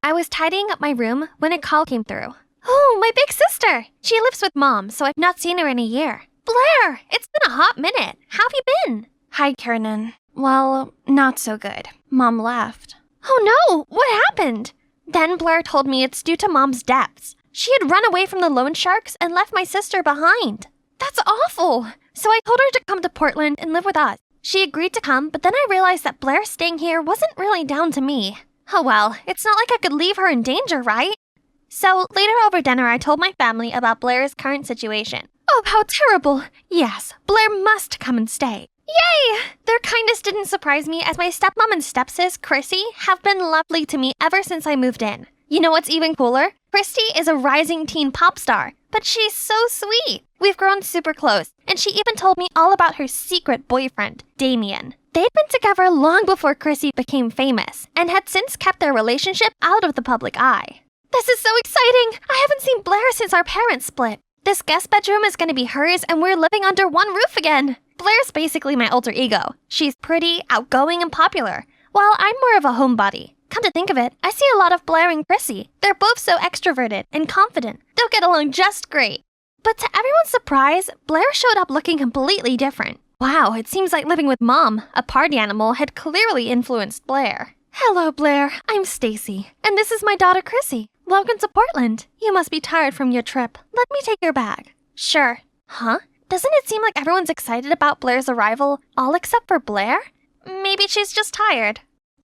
I was tidying up my room when a call came through. Oh, my big sister! She lives with Mom, so I've not seen her in a year. Blair! It's been a hot minute. How have you been? Hi, Kiernan. Well, not so good. Mom left. Oh no! What happened? Then Blair told me it's due to Mom's debts. She had run away from the loan sharks and left my sister behind. That's awful! So I told her to come to Portland and live with us. She agreed to come, but then I realized that Blair staying here wasn't really down to me. Oh well, it's not like I could leave her in danger, right? So later over dinner, I told my family about Blair's current situation. Oh, how terrible! Yes, Blair must come and stay. Yay! Their kindness didn't surprise me as my stepmom and stepsis, Chrissy, have been lovely to me ever since I moved in. You know what's even cooler? Christy is a rising teen pop star, but she's so sweet. We've grown super close, and she even told me all about her secret boyfriend, Damien. They'd been together long before Chrissy became famous, and had since kept their relationship out of the public eye. This is so exciting! I haven't seen Blair since our parents split. This guest bedroom is going to be hers, and we're living under one roof again. Blair's basically my alter ego. She's pretty, outgoing, and popular, while I'm more of a homebody. Come to think of it, I see a lot of Blair and Chrissy. They're both so extroverted and confident. They'll get along just great. But to everyone's surprise, Blair showed up looking completely different. Wow, it seems like living with Mom, a party animal, had clearly influenced Blair. Hello, Blair. I'm Stacy, and this is my daughter, Chrissy. Welcome to Portland. You must be tired from your trip. Let me take your bag. Sure. Huh? Doesn't it seem like everyone's excited about Blair's arrival, all except for Blair? Maybe she's just tired.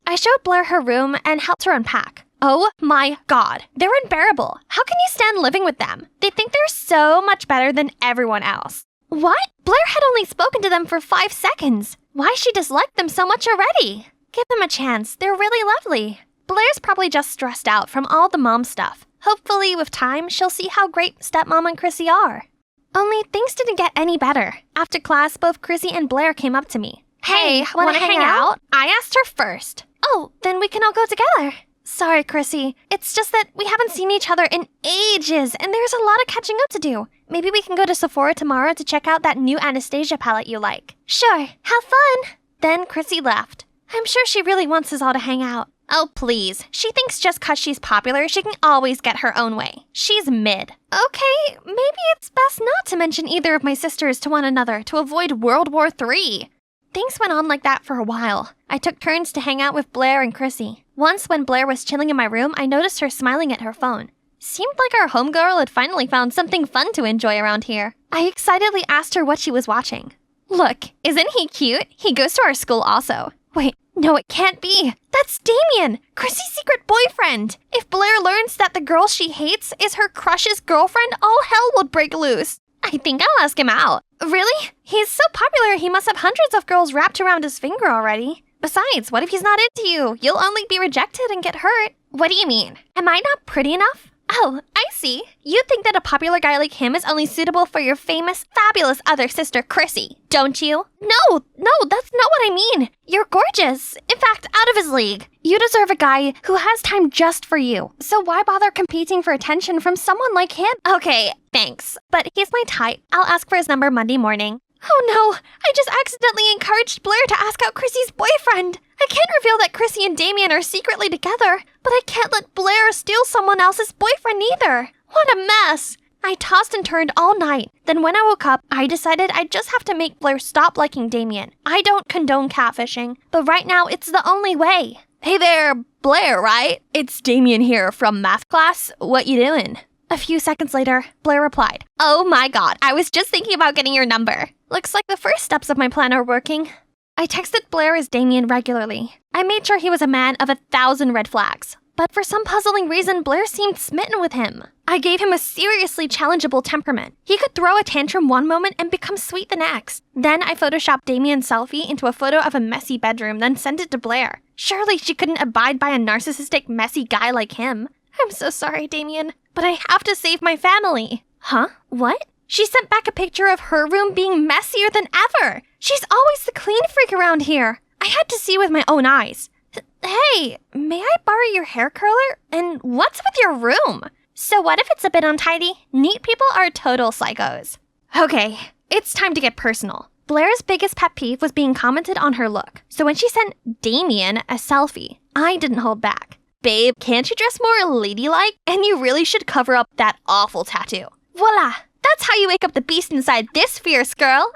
I showed Blair her room and helped her unpack. Oh my god, they're unbearable. How can you stand living with them? They think they're so much better than everyone else. What? Blair had only spoken to them for 5 seconds. Why she disliked them so much already? Give them a chance, they're really lovely. Blair's probably just stressed out from all the mom stuff. Hopefully, with time, she'll see how great stepmom and Chrissy are. Only things didn't get any better. After class, both Chrissy and Blair came up to me. Hey, wanna hang out? I asked her first. Oh, then we can all go together. Sorry, Chrissy. It's just that we haven't seen each other in ages, and there's a lot of catching up to do. Maybe we can go to Sephora tomorrow to check out that new Anastasia palette you like. Sure, have fun. Then Chrissy left. I'm sure she really wants us all to hang out. Oh, please. She thinks just 'cause she's popular, she can always get her own way. She's mid. Okay, maybe it's best not to mention either of my sisters to one another to avoid World War III. Things went on like that for a while. I took turns to hang out with Blair and Chrissy. Once, when Blair was chilling in my room, I noticed her smiling at her phone. Seemed like our homegirl had finally found something fun to enjoy around here. I excitedly asked her what she was watching. Look, isn't he cute? He goes to our school also. Wait, no, it can't be. That's Damien, Chrissy's secret boyfriend. If Blair learns that the girl she hates is her crush's girlfriend, all hell will break loose. I think I'll ask him out. Really? He's so popular, he must have hundreds of girls wrapped around his finger already. Besides, what if he's not into you? You'll only be rejected and get hurt. What do you mean? Am I not pretty enough? Oh, I see. You think that a popular guy like him is only suitable for your famous, fabulous other sister, Chrissy, don't you? No, that's not what I mean. You're gorgeous. In fact, out of his league. You deserve a guy who has time just for you. So why bother competing for attention from someone like him? Okay, thanks. But he's my type. I'll ask for his number Monday morning. Oh no, I just accidentally encouraged Blair to ask out Chrissy's boyfriend. I can't reveal that Chrissy and Damien are secretly together, but I can't let Blair steal someone else's boyfriend either. What a mess. I tossed and turned all night. Then when I woke up, I decided I'd just have to make Blair stop liking Damien. I don't condone catfishing, but right now it's the only way. Hey there, Blair, right? It's Damien here from math class. What you doing? A few seconds later, Blair replied, Oh my god, I was just thinking about getting your number. Looks like the first steps of my plan are working. I texted Blair as Damien regularly. I made sure he was a man of 1,000 red flags. But for some puzzling reason, Blair seemed smitten with him. I gave him a seriously challengeable temperament. He could throw a tantrum one moment and become sweet the next. Then I photoshopped Damien's selfie into a photo of a messy bedroom, then sent it to Blair. Surely she couldn't abide by a narcissistic, messy guy like him. I'm so sorry, Damien, but I have to save my family. Huh? What? She sent back a picture of her room being messier than ever. She's always the clean freak around here. I had to see with my own eyes. Hey, may I borrow your hair curler? And what's with your room? So what if it's a bit untidy? Neat people are total psychos. Okay, it's time to get personal. Blair's biggest pet peeve was being commented on her look. So when she sent Damien a selfie, I didn't hold back. Babe, can't you dress more ladylike? And you really should cover up that awful tattoo. Voila! That's how you wake up the beast inside this fierce girl.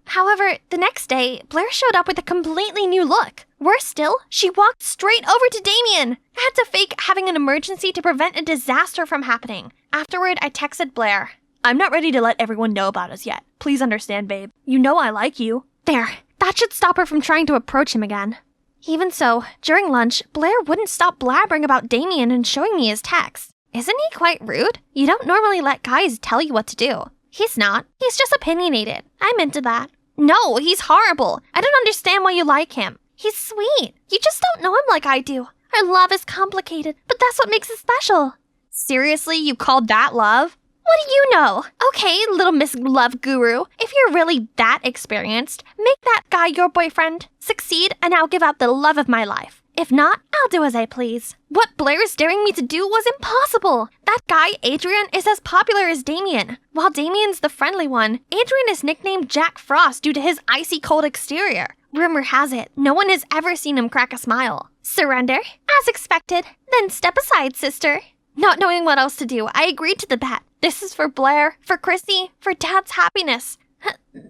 However, the next day, Blair showed up with a completely new look. Worse still, she walked straight over to Damien. I had to fake having an emergency to prevent a disaster from happening. Afterward, I texted Blair. I'm not ready to let everyone know about us yet. Please understand, babe. You know I like you. There, that should stop her from trying to approach him again. Even so, during lunch, Blair wouldn't stop blabbering about Damien and showing me his texts. Isn't he quite rude? You don't normally let guys tell you what to do. He's not. He's just opinionated. I'm into that. No, he's horrible. I don't understand why you like him. He's sweet. You just don't know him like I do. Our love is complicated, but that's what makes it special. Seriously, you called that love? What do you know? Okay, little Miss Love Guru, if you're really that experienced, make that guy your boyfriend. Succeed, and I'll give out the love of my life. If not, I'll do as I please. What Blair is daring me to do was impossible. That guy, Adrian, is as popular as Damien. While Damien's the friendly one, Adrian is nicknamed Jack Frost due to his icy cold exterior. Rumor has it, no one has ever seen him crack a smile. Surrender? As expected. Then step aside, sister. Not knowing what else to do, I agreed to the bet. This is for Blair, for Chrissy, for Dad's happiness.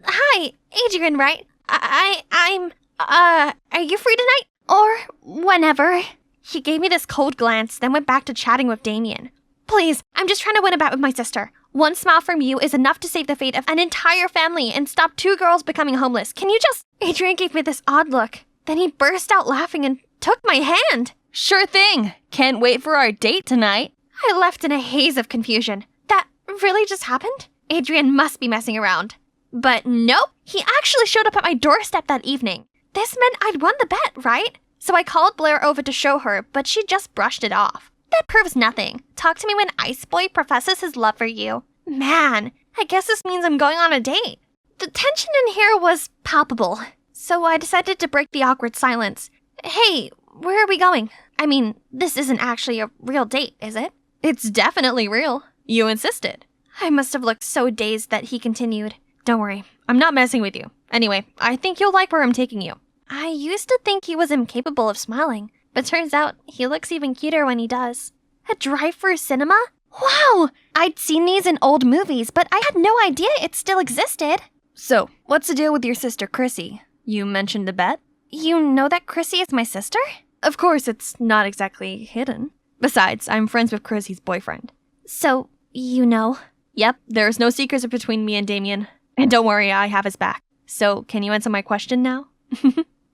Hi, Adrian, right? Are you free tonight? Or whenever. He gave me this cold glance, then went back to chatting with Damien. Please, I'm just trying to win a bet with my sister. One smile from you is enough to save the fate of an entire family and stop 2 girls becoming homeless. Can you just... Adrian gave me this odd look. Then he burst out laughing and took my hand. Sure thing. Can't wait for our date tonight. I left in a haze of confusion. That really just happened? Adrian must be messing around. But nope, he actually showed up at my doorstep that evening. This meant I'd won the bet, right? So I called Blair over to show her, but she just brushed it off. That proves nothing. Talk to me when Ice Boy professes his love for you. Man, I guess this means I'm going on a date. The tension in here was palpable, so I decided to break the awkward silence. Hey, where are we going? I mean, this isn't actually a real date, is it? It's definitely real. You insisted. I must have looked so dazed that he continued. Don't worry, I'm not messing with you. Anyway, I think you'll like where I'm taking you. I used to think he was incapable of smiling, but turns out he looks even cuter when he does. A drive-through cinema? Wow! I'd seen these in old movies, but I had no idea it still existed. So, what's the deal with your sister Chrissy? You mentioned a bet? You know that Chrissy is my sister? Of course, it's not exactly hidden. Besides, I'm friends with Chrissy's boyfriend. So, you know? Yep, there's no secrets between me and Damien. And don't worry, I have his back. So, can you answer my question now?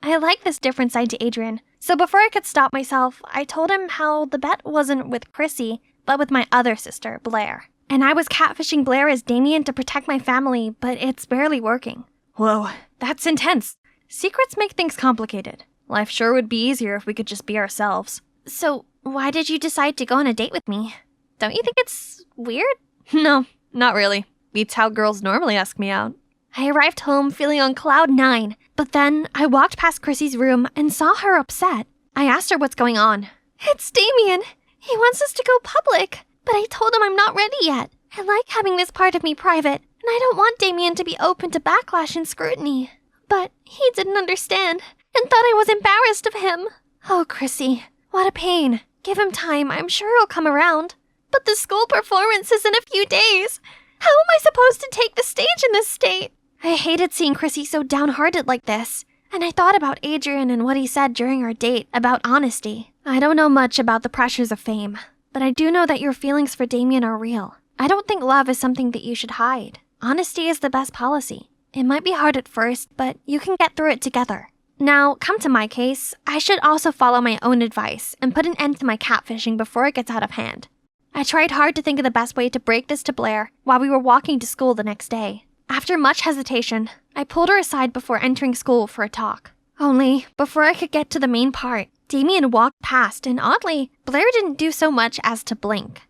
I like this different side to Adrian. So before I could stop myself, I told him how the bet wasn't with Chrissy, but with my other sister, Blair. And I was catfishing Blair as Damien to protect my family, but it's barely working. Whoa, that's intense. Secrets make things complicated. Life sure would be easier if we could just be ourselves. So, why did you decide to go on a date with me? Don't you think it's weird? No, not really. Beats how girls normally ask me out. I arrived home feeling on cloud 9, but then I walked past Chrissy's room and saw her upset. I asked her what's going on. It's Damien. He wants us to go public, but I told him I'm not ready yet. I like having this part of me private, and I don't want Damien to be open to backlash and scrutiny. But he didn't understand and thought I was embarrassed of him. Oh, Chrissy, what a pain. Give him time, I'm sure he'll come around. But the school performance is in a few days. How am I supposed to take the stage in this state? I hated seeing Chrissy so downhearted like this, and I thought about Adrian and what he said during our date about honesty. I don't know much about the pressures of fame, but I do know that your feelings for Damien are real. I don't think love is something that you should hide. Honesty is the best policy. It might be hard at first, but you can get through it together. Now, come to my case, I should also follow my own advice and put an end to my catfishing before it gets out of hand. I tried hard to think of the best way to break this to Blair while we were walking to school the next day. After much hesitation, I pulled her aside before entering school for a talk. Only, before I could get to the main part, Damien walked past and oddly, Blair didn't do so much as to blink.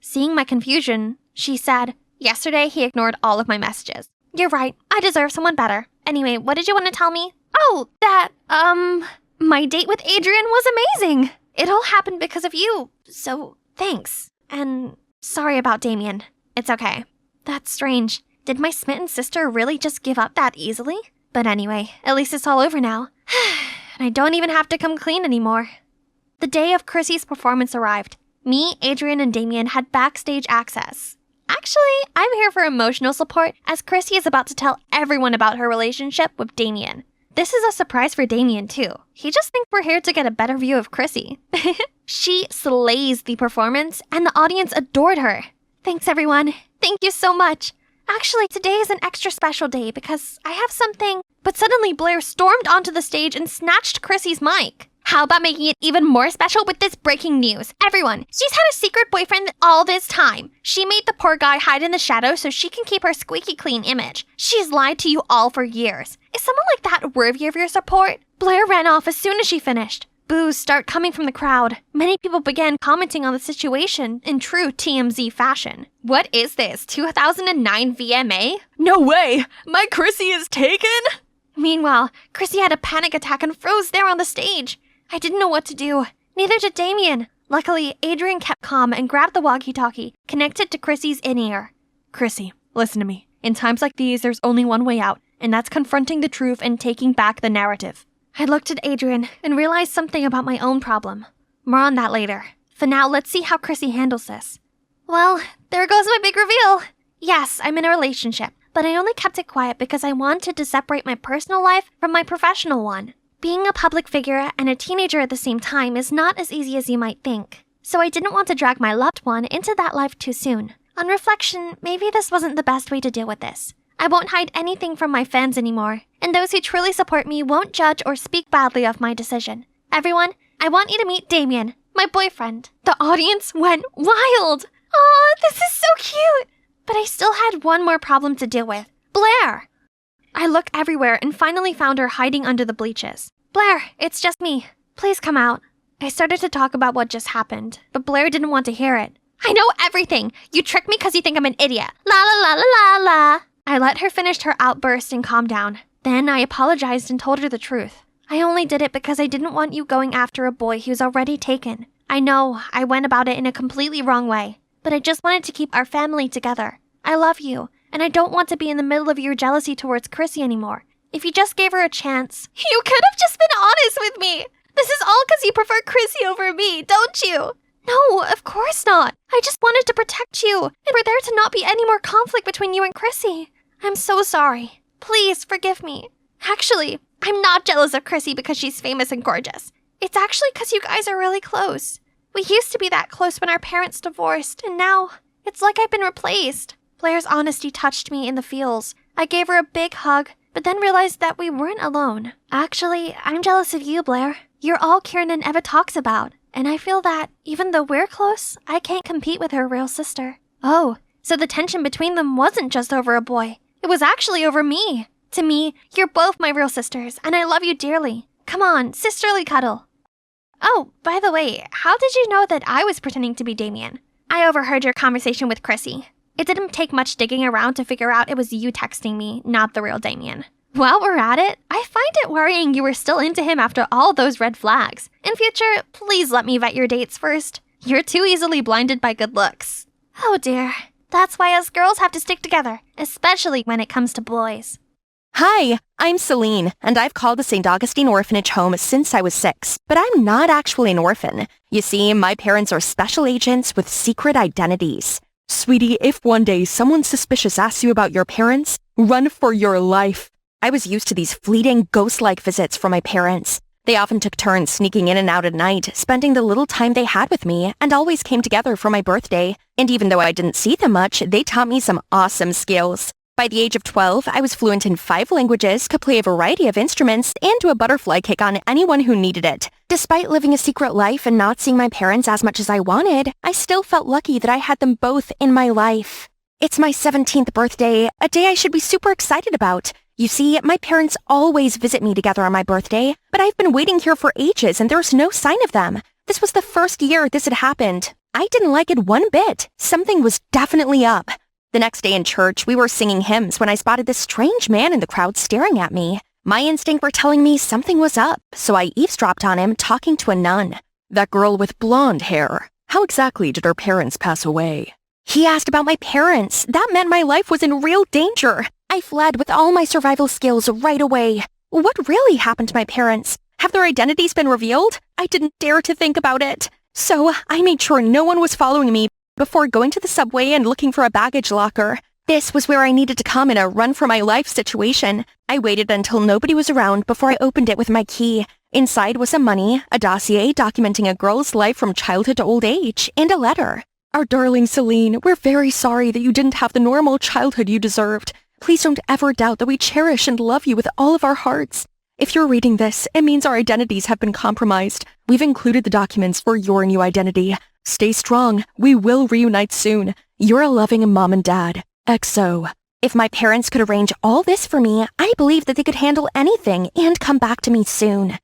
Seeing my confusion, she said, "Yesterday he ignored all of my messages. You're right, I deserve someone better. Anyway, what did you want to tell me?" "Oh, my date with Adrian was amazing. It all happened because of you, so thanks. And sorry about Damien. It's okay." That's strange. Did my smitten sister really just give up that easily? But anyway, at least it's all over now. And I don't even have to come clean anymore. The day of Chrissy's performance arrived. Me, Adrian, and Damien had backstage access. Actually, I'm here for emotional support as Chrissy is about to tell everyone about her relationship with Damien. This is a surprise for Damien, too. He just thinks we're here to get a better view of Chrissy. She slays the performance, and the audience adored her. Thanks, everyone. Thank you so much. Actually, today is an extra special day because I have something... But suddenly Blair stormed onto the stage and snatched Chrissy's mic. How about making it even more special with this breaking news? Everyone, she's had a secret boyfriend all this time. She made the poor guy hide in the shadows so she can keep her squeaky clean image. She's lied to you all for years. Is someone like that worthy of your support? Blair ran off as soon as she finished. Boos start coming from the crowd. Many people began commenting on the situation in true TMZ fashion. What is this, 2009 VMA? No way! My Chrissy is taken? Meanwhile, Chrissy had a panic attack and froze there on the stage. I didn't know what to do. Neither did Damien. Luckily, Adrian kept calm and grabbed the walkie-talkie, connected to Chrissy's in-ear. Chrissy, listen to me. In times like these, there's only one way out, and that's confronting the truth and taking back the narrative. I looked at Adrian and realized something about my own problem. More on that later. For now, let's see how Chrissy handles this. Well, there goes my big reveal. Yes, I'm in a relationship, but I only kept it quiet because I wanted to separate my personal life from my professional one. Being a public figure and a teenager at the same time is not as easy as you might think. So I didn't want to drag my loved one into that life too soon. On reflection, maybe this wasn't the best way to deal with this. I won't hide anything from my fans anymore, and those who truly support me won't judge or speak badly of my decision. Everyone, I want you to meet Damien, my boyfriend. The audience went wild. Aw, this is so cute. But I still had one more problem to deal with. Blair! I looked everywhere and finally found her hiding under the bleachers. Blair, it's just me. Please come out. I started to talk about what just happened, but Blair didn't want to hear it. I know everything. You tricked me because you think I'm an idiot. La la la la la la. I let her finish her outburst and calm down. Then I apologized and told her the truth. I only did it because I didn't want you going after a boy who's already taken. I know I went about it in a completely wrong way, but I just wanted to keep our family together. I love you, and I don't want to be in the middle of your jealousy towards Chrissy anymore. If you just gave her a chance, you could have just been honest with me. This is all because you prefer Chrissy over me, don't you? No, of course not. I just wanted to protect you, and for there to not be any more conflict between you and Chrissy. I'm so sorry. Please forgive me. Actually, I'm not jealous of Chrissy because she's famous and gorgeous. It's actually because you guys are really close. We used to be that close when our parents divorced, and now it's like I've been replaced. Blair's honesty touched me in the feels. I gave her a big hug, but then realized that we weren't alone. Actually, I'm jealous of you, Blair. You're all Kiernan ever talks about, and I feel that, even though we're close, I can't compete with her real sister. Oh, so the tension between them wasn't just over a boy. It was actually over me. To me, you're both my real sisters, and I love you dearly. Come on, sisterly cuddle. Oh, by the way, how did you know that I was pretending to be Damien? I overheard your conversation with Chrissy. It didn't take much digging around to figure out it was you texting me, not the real Damien. While we're at it, I find it worrying you were still into him after all those red flags. In future, please let me vet your dates first. You're too easily blinded by good looks. Oh dear. That's why us girls have to stick together, especially when it comes to boys. Hi, I'm Celine, and I've called the St. Augustine Orphanage home since I was 6, but I'm not actually an orphan. You see, my parents are special agents with secret identities. Sweetie, if one day someone suspicious asks you about your parents, run for your life. I was used to these fleeting, ghost-like visits from my parents. They often took turns sneaking in and out at night, spending the little time they had with me, and always came together for my birthday. And even though I didn't see them much, they taught me some awesome skills. By the age of 12, I was fluent in 5 languages, could play a variety of instruments, and do a butterfly kick on anyone who needed it. Despite living a secret life and not seeing my parents as much as I wanted, I still felt lucky that I had them both in my life. It's my 17th birthday, a day I should be super excited about. You see, my parents always visit me together on my birthday, but I've been waiting here for ages and there's no sign of them. This was the first year this had happened. I didn't like it one bit. Something was definitely up. The next day in church, we were singing hymns when I spotted this strange man in the crowd staring at me. My instinct were telling me something was up, so I eavesdropped on him talking to a nun. That girl with blonde hair. How exactly did her parents pass away? He asked about my parents. That meant my life was in real danger. I fled with all my survival skills right away. What really happened to my parents? Have their identities been revealed? I didn't dare to think about it. So I made sure no one was following me before going to the subway and looking for a baggage locker. This was where I needed to come in a run-for-my-life situation. I waited until nobody was around before I opened it with my key. Inside was some money, a dossier documenting a girl's life from childhood to old age, and a letter. Our darling Celine, we're very sorry that you didn't have the normal childhood you deserved. Please don't ever doubt that we cherish and love you with all of our hearts. If you're reading this, it means our identities have been compromised. We've included the documents for your new identity. Stay strong. We will reunite soon. You're a loving mom and dad. XO. If my parents could arrange all this for me, I believe that they could handle anything and come back to me soon.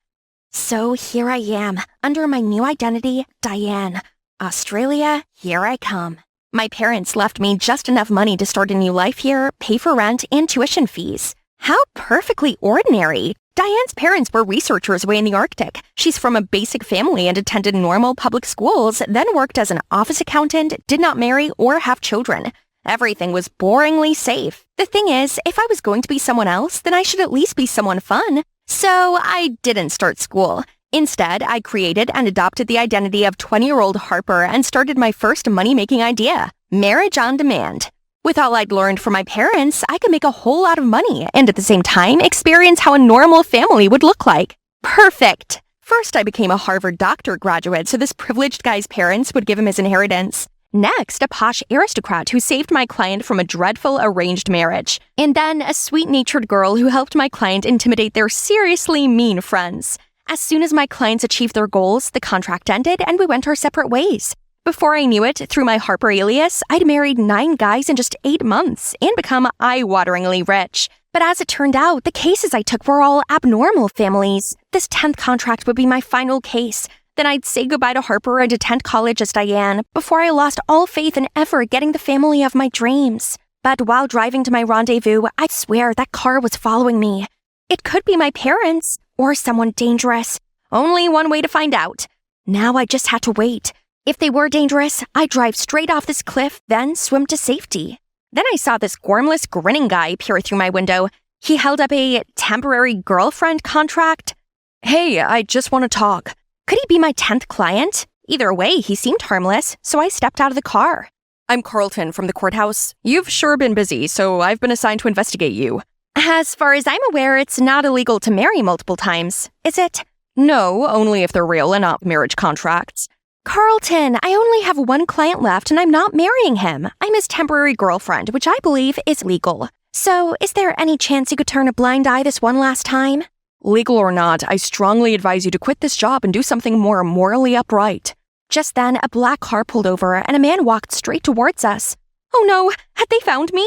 So here I am, under my new identity, Diane. Australia, here I come. My parents left me just enough money to start a new life here, pay for rent, and tuition fees. How perfectly ordinary. Diane's parents were researchers way in the Arctic. She's from a basic family and attended normal public schools, then worked as an office accountant, did not marry or have children. Everything was boringly safe. The thing is, if I was going to be someone else, then I should at least be someone fun. So I didn't start school. Instead, I created and adopted the identity of 20-year-old Harper and started my first money-making idea, marriage on demand. With all I'd learned from my parents, I could make a whole lot of money and at the same time experience how a normal family would look like. Perfect! First, I became a Harvard doctor graduate so this privileged guy's parents would give him his inheritance. Next, a posh aristocrat who saved my client from a dreadful arranged marriage. And then a sweet-natured girl who helped my client intimidate their seriously mean friends. As soon as my clients achieved their goals, the contract ended and we went our separate ways. Before I knew it, through my Harper alias, I'd married 9 guys in just 8 months and become eye-wateringly rich. But as it turned out, the cases I took were all abnormal families. This 10th contract would be my final case. Then I'd say goodbye to Harper and attend college as Diane before I lost all faith in ever getting the family of my dreams. But while driving to my rendezvous, I swear that car was following me. It could be my parents or someone dangerous. Only one way to find out. Now I just had to wait. If they were dangerous, I'd drive straight off this cliff, then swim to safety. Then I saw this gormless, grinning guy peer through my window. He held up a temporary girlfriend contract. Hey, I just want to talk. Could he be my 10th client? Either way, he seemed harmless, so I stepped out of the car. I'm Carlton from the courthouse. You've sure been busy, so I've been assigned to investigate you. As far as I'm aware, it's not illegal to marry multiple times, is it? No, only if they're real and not marriage contracts. Carlton, I only have one client left and I'm not marrying him. I'm his temporary girlfriend, which I believe is legal. So, is there any chance you could turn a blind eye this one last time? Legal or not, I strongly advise you to quit this job and do something more morally upright. Just then, a black car pulled over and a man walked straight towards us. Oh no, had they found me?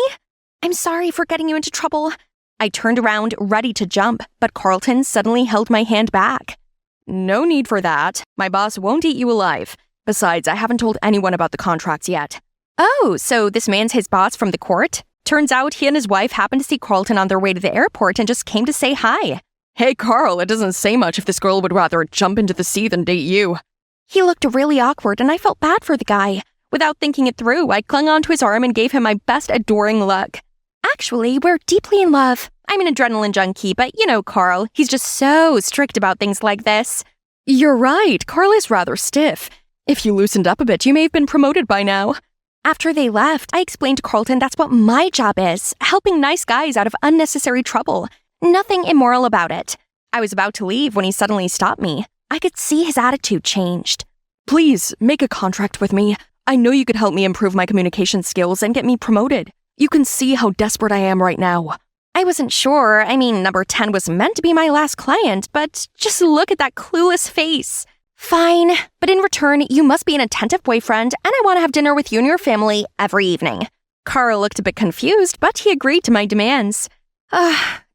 I'm sorry for getting you into trouble. I turned around, ready to jump, but Carlton suddenly held my hand back. No need for that. My boss won't eat you alive. Besides, I haven't told anyone about the contracts yet. Oh, so this man's his boss from the court? Turns out he and his wife happened to see Carlton on their way to the airport and just came to say hi. Hey, Carl, it doesn't say much if this girl would rather jump into the sea than date you. He looked really awkward and I felt bad for the guy. Without thinking it through, I clung onto his arm and gave him my best adoring look. Actually, we're deeply in love. I'm an adrenaline junkie, but you know Carl, he's just so strict about things like this. You're right, Carl is rather stiff. If you loosened up a bit, you may have been promoted by now. After they left, I explained to Carlton that's what my job is, helping nice guys out of unnecessary trouble. Nothing immoral about it. I was about to leave when he suddenly stopped me. I could see his attitude changed. Please, make a contract with me. I know you could help me improve my communication skills and get me promoted. You can see how desperate I am right now. I wasn't sure. I mean, number 10 was meant to be my last client, but just look at that clueless face. Fine, but in return, you must be an attentive boyfriend, and I want to have dinner with you and your family every evening. Carl looked a bit confused, but he agreed to my demands.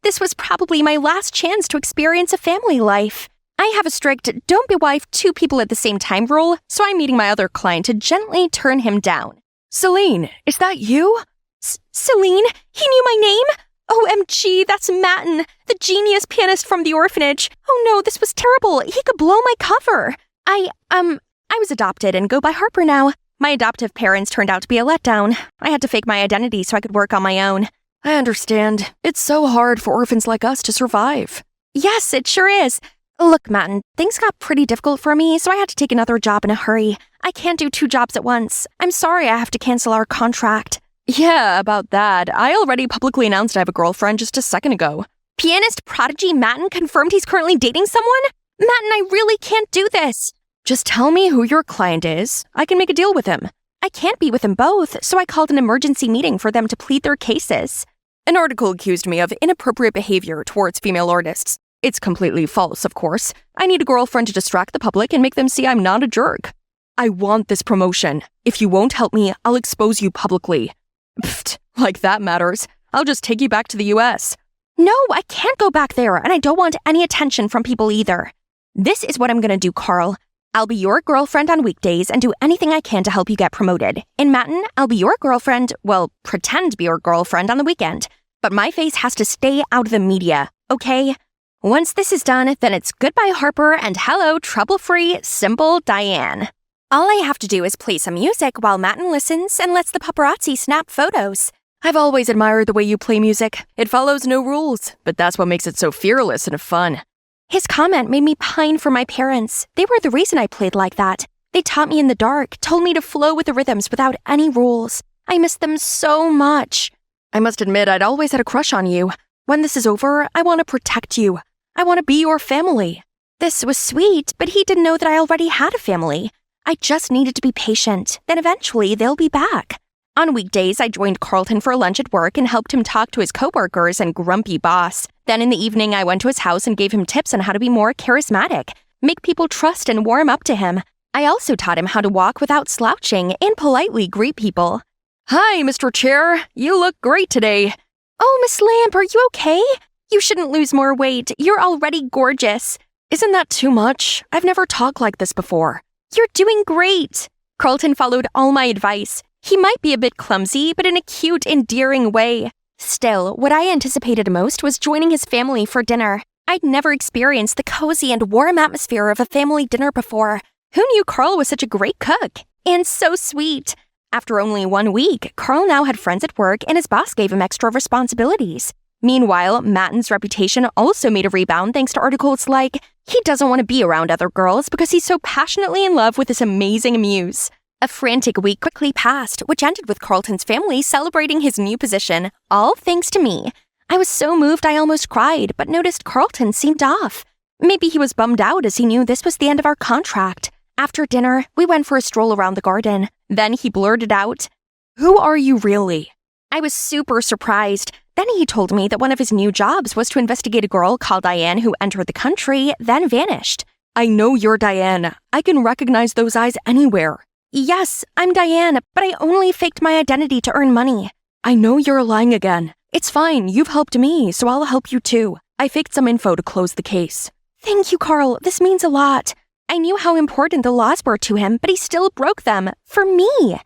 This was probably my last chance to experience a family life. I have a strict don't be wife 2 people at the same time rule, so I'm meeting my other client to gently turn him down. Celine, is that you? Celine? He knew my name? OMG, that's Matten, the genius pianist from the orphanage. Oh no, this was terrible. He could blow my cover. I was adopted and go by Harper now. My adoptive parents turned out to be a letdown. I had to fake my identity so I could work on my own. I understand. It's so hard for orphans like us to survive. Yes, it sure is. Look, Matten, things got pretty difficult for me, so I had to take another job in a hurry. I can't do 2 jobs at once. I'm sorry I have to cancel our contract. Yeah, about that. I already publicly announced I have a girlfriend just a second ago. Pianist prodigy Matten confirmed he's currently dating someone? Matten, I really can't do this. Just tell me who your client is. I can make a deal with him. I can't be with them both, so I called an emergency meeting for them to plead their cases. An article accused me of inappropriate behavior towards female artists. It's completely false, of course. I need a girlfriend to distract the public and make them see I'm not a jerk. I want this promotion. If you won't help me, I'll expose you publicly. Pfft, like that matters. I'll just take you back to the US. No, I can't go back there, and I don't want any attention from people either. This is what I'm gonna do, Carl. I'll be your girlfriend on weekdays and do anything I can to help you get promoted. In Matten, I'll be your girlfriend, well, pretend to be your girlfriend on the weekend. But my face has to stay out of the media, okay? Once this is done, then it's goodbye Harper and hello trouble-free, simple Diane. All I have to do is play some music while Matten listens and lets the paparazzi snap photos. I've always admired the way you play music. It follows no rules, but that's what makes it so fearless and fun. His comment made me pine for my parents. They were the reason I played like that. They taught me in the dark, told me to flow with the rhythms without any rules. I miss them so much. I must admit I'd always had a crush on you. When this is over, I want to protect you. I want to be your family. This was sweet, but he didn't know that I already had a family. I just needed to be patient. Then eventually they'll be back. On weekdays, I joined Carlton for lunch at work and helped him talk to his coworkers and grumpy boss. Then in the evening, I went to his house and gave him tips on how to be more charismatic, make people trust and warm up to him. I also taught him how to walk without slouching and politely greet people. Hi, Mr. Chair. You look great today. Oh, Miss Lamp, are you okay? You shouldn't lose more weight. You're already gorgeous. Isn't that too much? I've never talked like this before. You're doing great. Carlton followed all my advice. He might be a bit clumsy, but in a cute, endearing way. Still, what I anticipated most was joining his family for dinner. I'd never experienced the cozy and warm atmosphere of a family dinner before. Who knew Carl was such a great cook? And so sweet. After only 1 week, Carl now had friends at work and his boss gave him extra responsibilities. Meanwhile, Matten's reputation also made a rebound thanks to articles like, he doesn't want to be around other girls because he's so passionately in love with this amazing muse. A frantic week quickly passed, which ended with Carlton's family celebrating his new position, all thanks to me. I was so moved I almost cried, but noticed Carlton seemed off. Maybe he was bummed out as he knew this was the end of our contract. After dinner, we went for a stroll around the garden. Then he blurted out, "Who are you really?" I was super surprised. Then he told me that one of his new jobs was to investigate a girl called Diane who entered the country, then vanished. I know you're Diane. I can recognize those eyes anywhere. Yes, I'm Diane, but I only faked my identity to earn money. I know you're lying again. It's fine, you've helped me, so I'll help you too. I faked some info to close the case. Thank you, Carl. This means a lot. I knew how important the laws were to him, but he still broke them. For me.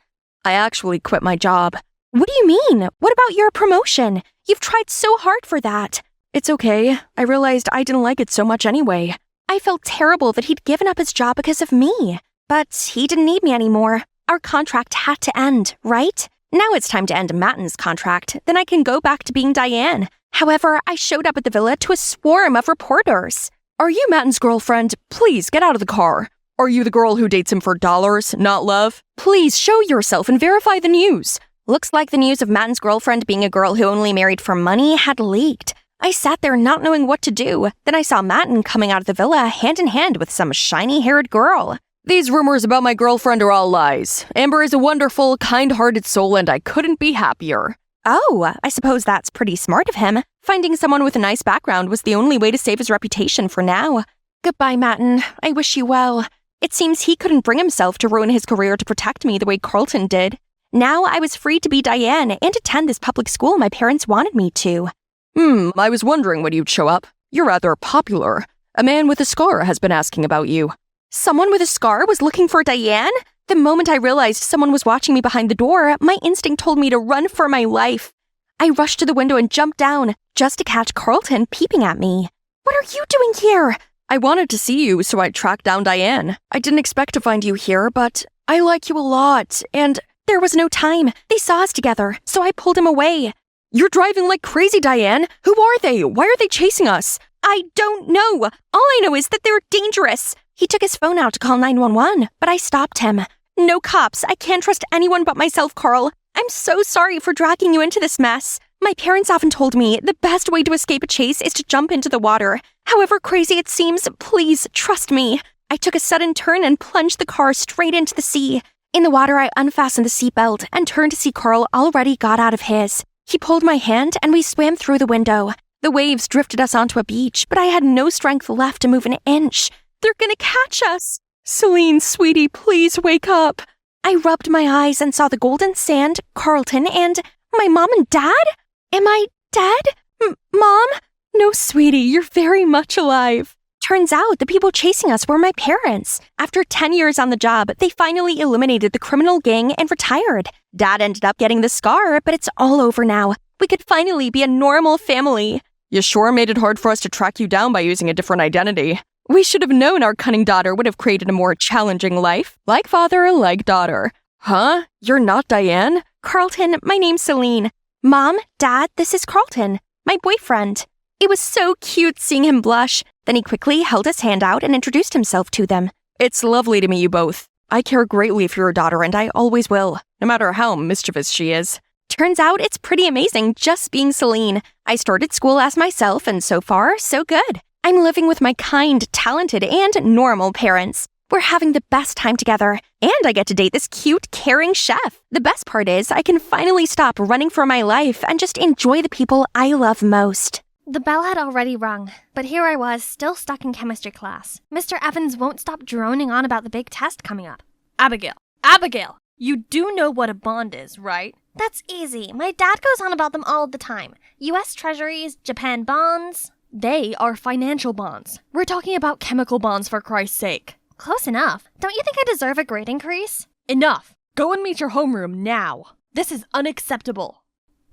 I actually quit my job. What do you mean? What about your promotion? You've tried so hard for that. It's okay. I realized I didn't like it so much anyway. I felt terrible that he'd given up his job because of me. But he didn't need me anymore. Our contract had to end, right? Now it's time to end Matten's contract. Then I can go back to being Diane. However, I showed up at the villa to a swarm of reporters. Are you Matten's girlfriend? Please get out of the car. Are you the girl who dates him for dollars, not love? Please show yourself and verify the news. Looks like the news of Matten's girlfriend being a girl who only married for money had leaked. I sat there not knowing what to do. Then I saw Matten coming out of the villa hand in hand with some shiny-haired girl. These rumors about my girlfriend are all lies. Amber is a wonderful, kind-hearted soul and I couldn't be happier. Oh, I suppose that's pretty smart of him. Finding someone with a nice background was the only way to save his reputation for now. Goodbye, Matten. I wish you well. It seems he couldn't bring himself to ruin his career to protect me the way Carlton did. Now I was free to be Diane and attend this public school my parents wanted me to. I was wondering when you'd show up. You're rather popular. A man with a scar has been asking about you. Someone with a scar was looking for Diane? The moment I realized someone was watching me behind the door, my instinct told me to run for my life. I rushed to the window and jumped down, just to catch Carlton peeping at me. What are you doing here? I wanted to see you, so I tracked down Diane. I didn't expect to find you here, but I like you a lot, and there was no time. They saw us together, so I pulled him away. You're driving like crazy, Diane. Who are they? Why are they chasing us? I don't know. All I know is that they're dangerous. He took his phone out to call 911, but I stopped him. No cops. I can't trust anyone but myself, Carl. I'm so sorry for dragging you into this mess. My parents often told me the best way to escape a chase is to jump into the water. However crazy it seems, please trust me. I took a sudden turn and plunged the car straight into the sea. In the water, I unfastened the seatbelt and turned to see Carl already got out of his. He pulled my hand and we swam through the window. The waves drifted us onto a beach, but I had no strength left to move an inch. They're gonna catch us. Celine, sweetie, please wake up. I rubbed my eyes and saw the golden sand, Carlton, and my mom and dad? Am I dead? Mom? No, sweetie, you're very much alive. Turns out the people chasing us were my parents. After 10 years on the job, they finally eliminated the criminal gang and retired. Dad ended up getting the scar, but it's all over now. We could finally be a normal family. You sure made it hard for us to track you down by using a different identity. We should have known our cunning daughter would have created a more challenging life. Like father, like daughter. Huh? You're not Diane? Carlton, my name's Celine. Mom, Dad, this is Carlton, my boyfriend. It was so cute seeing him blush. Then he quickly held his hand out and introduced himself to them. It's lovely to meet you both. I care greatly for your daughter, and I always will, no matter how mischievous she is. Turns out it's pretty amazing just being Celine. I started school as myself, and so far, so good. I'm living with my kind, talented, and normal parents. We're having the best time together, and I get to date this cute, caring chef. The best part is I can finally stop running for my life and just enjoy the people I love most. The bell had already rung, but here I was, still stuck in chemistry class. Mr. Evans won't stop droning on about the big test coming up. Abigail, you do know what a bond is, right? That's easy. My dad goes on about them all the time. U.S. Treasuries, Japan bonds. They are financial bonds. We're talking about chemical bonds, for Christ's sake. Close enough. Don't you think I deserve a grade increase? Enough. Go and meet your homeroom now. This is unacceptable.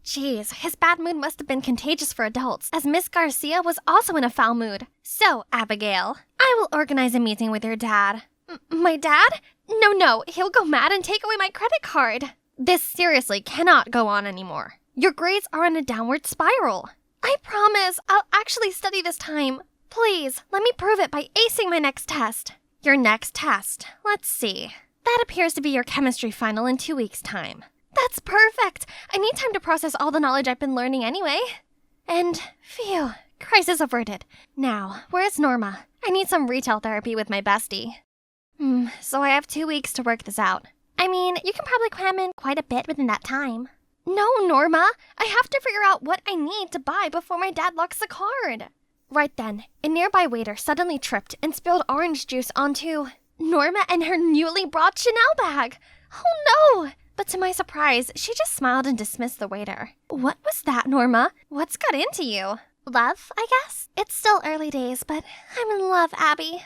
Jeez, his bad mood must have been contagious for adults, as Miss Garcia was also in a foul mood. So, Abigail, I will organize a meeting with your dad. My dad? No, he'll go mad and take away my credit card. This seriously cannot go on anymore. Your grades are in a downward spiral. I promise I'll actually study this time. Please, let me prove it by acing my next test. Your next test. Let's see. That appears to be your chemistry final in 2 weeks' time. That's perfect! I need time to process all the knowledge I've been learning anyway. And, phew, crisis averted. Now, where's Norma? I need some retail therapy with my bestie. So I have 2 weeks to work this out. I mean, you can probably cram in quite a bit within that time. No, Norma! I have to figure out what I need to buy before my dad locks the card. Right then, a nearby waiter suddenly tripped and spilled orange juice onto Norma and her newly brought Chanel bag. Oh no! But to my surprise, she just smiled and dismissed the waiter. What was that, Norma? What's got into you? Love, I guess? It's still early days, but I'm in love, Abby.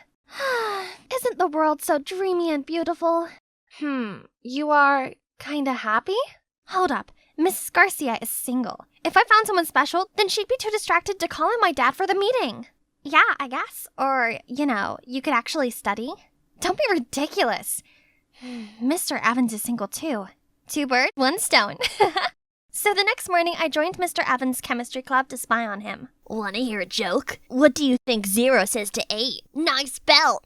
Isn't the world so dreamy and beautiful? You are kinda happy? Hold up. Mrs. Garcia is single. If I found someone special, then she'd be too distracted to call in my dad for the meeting. Yeah, I guess. Or, you could actually study. Don't be ridiculous. Mr. Evans is single too. 2 birds, 1 stone. So the next morning, I joined Mr. Evans' chemistry club to spy on him. Wanna hear a joke? What do you think 0 says to 8? Nice belt!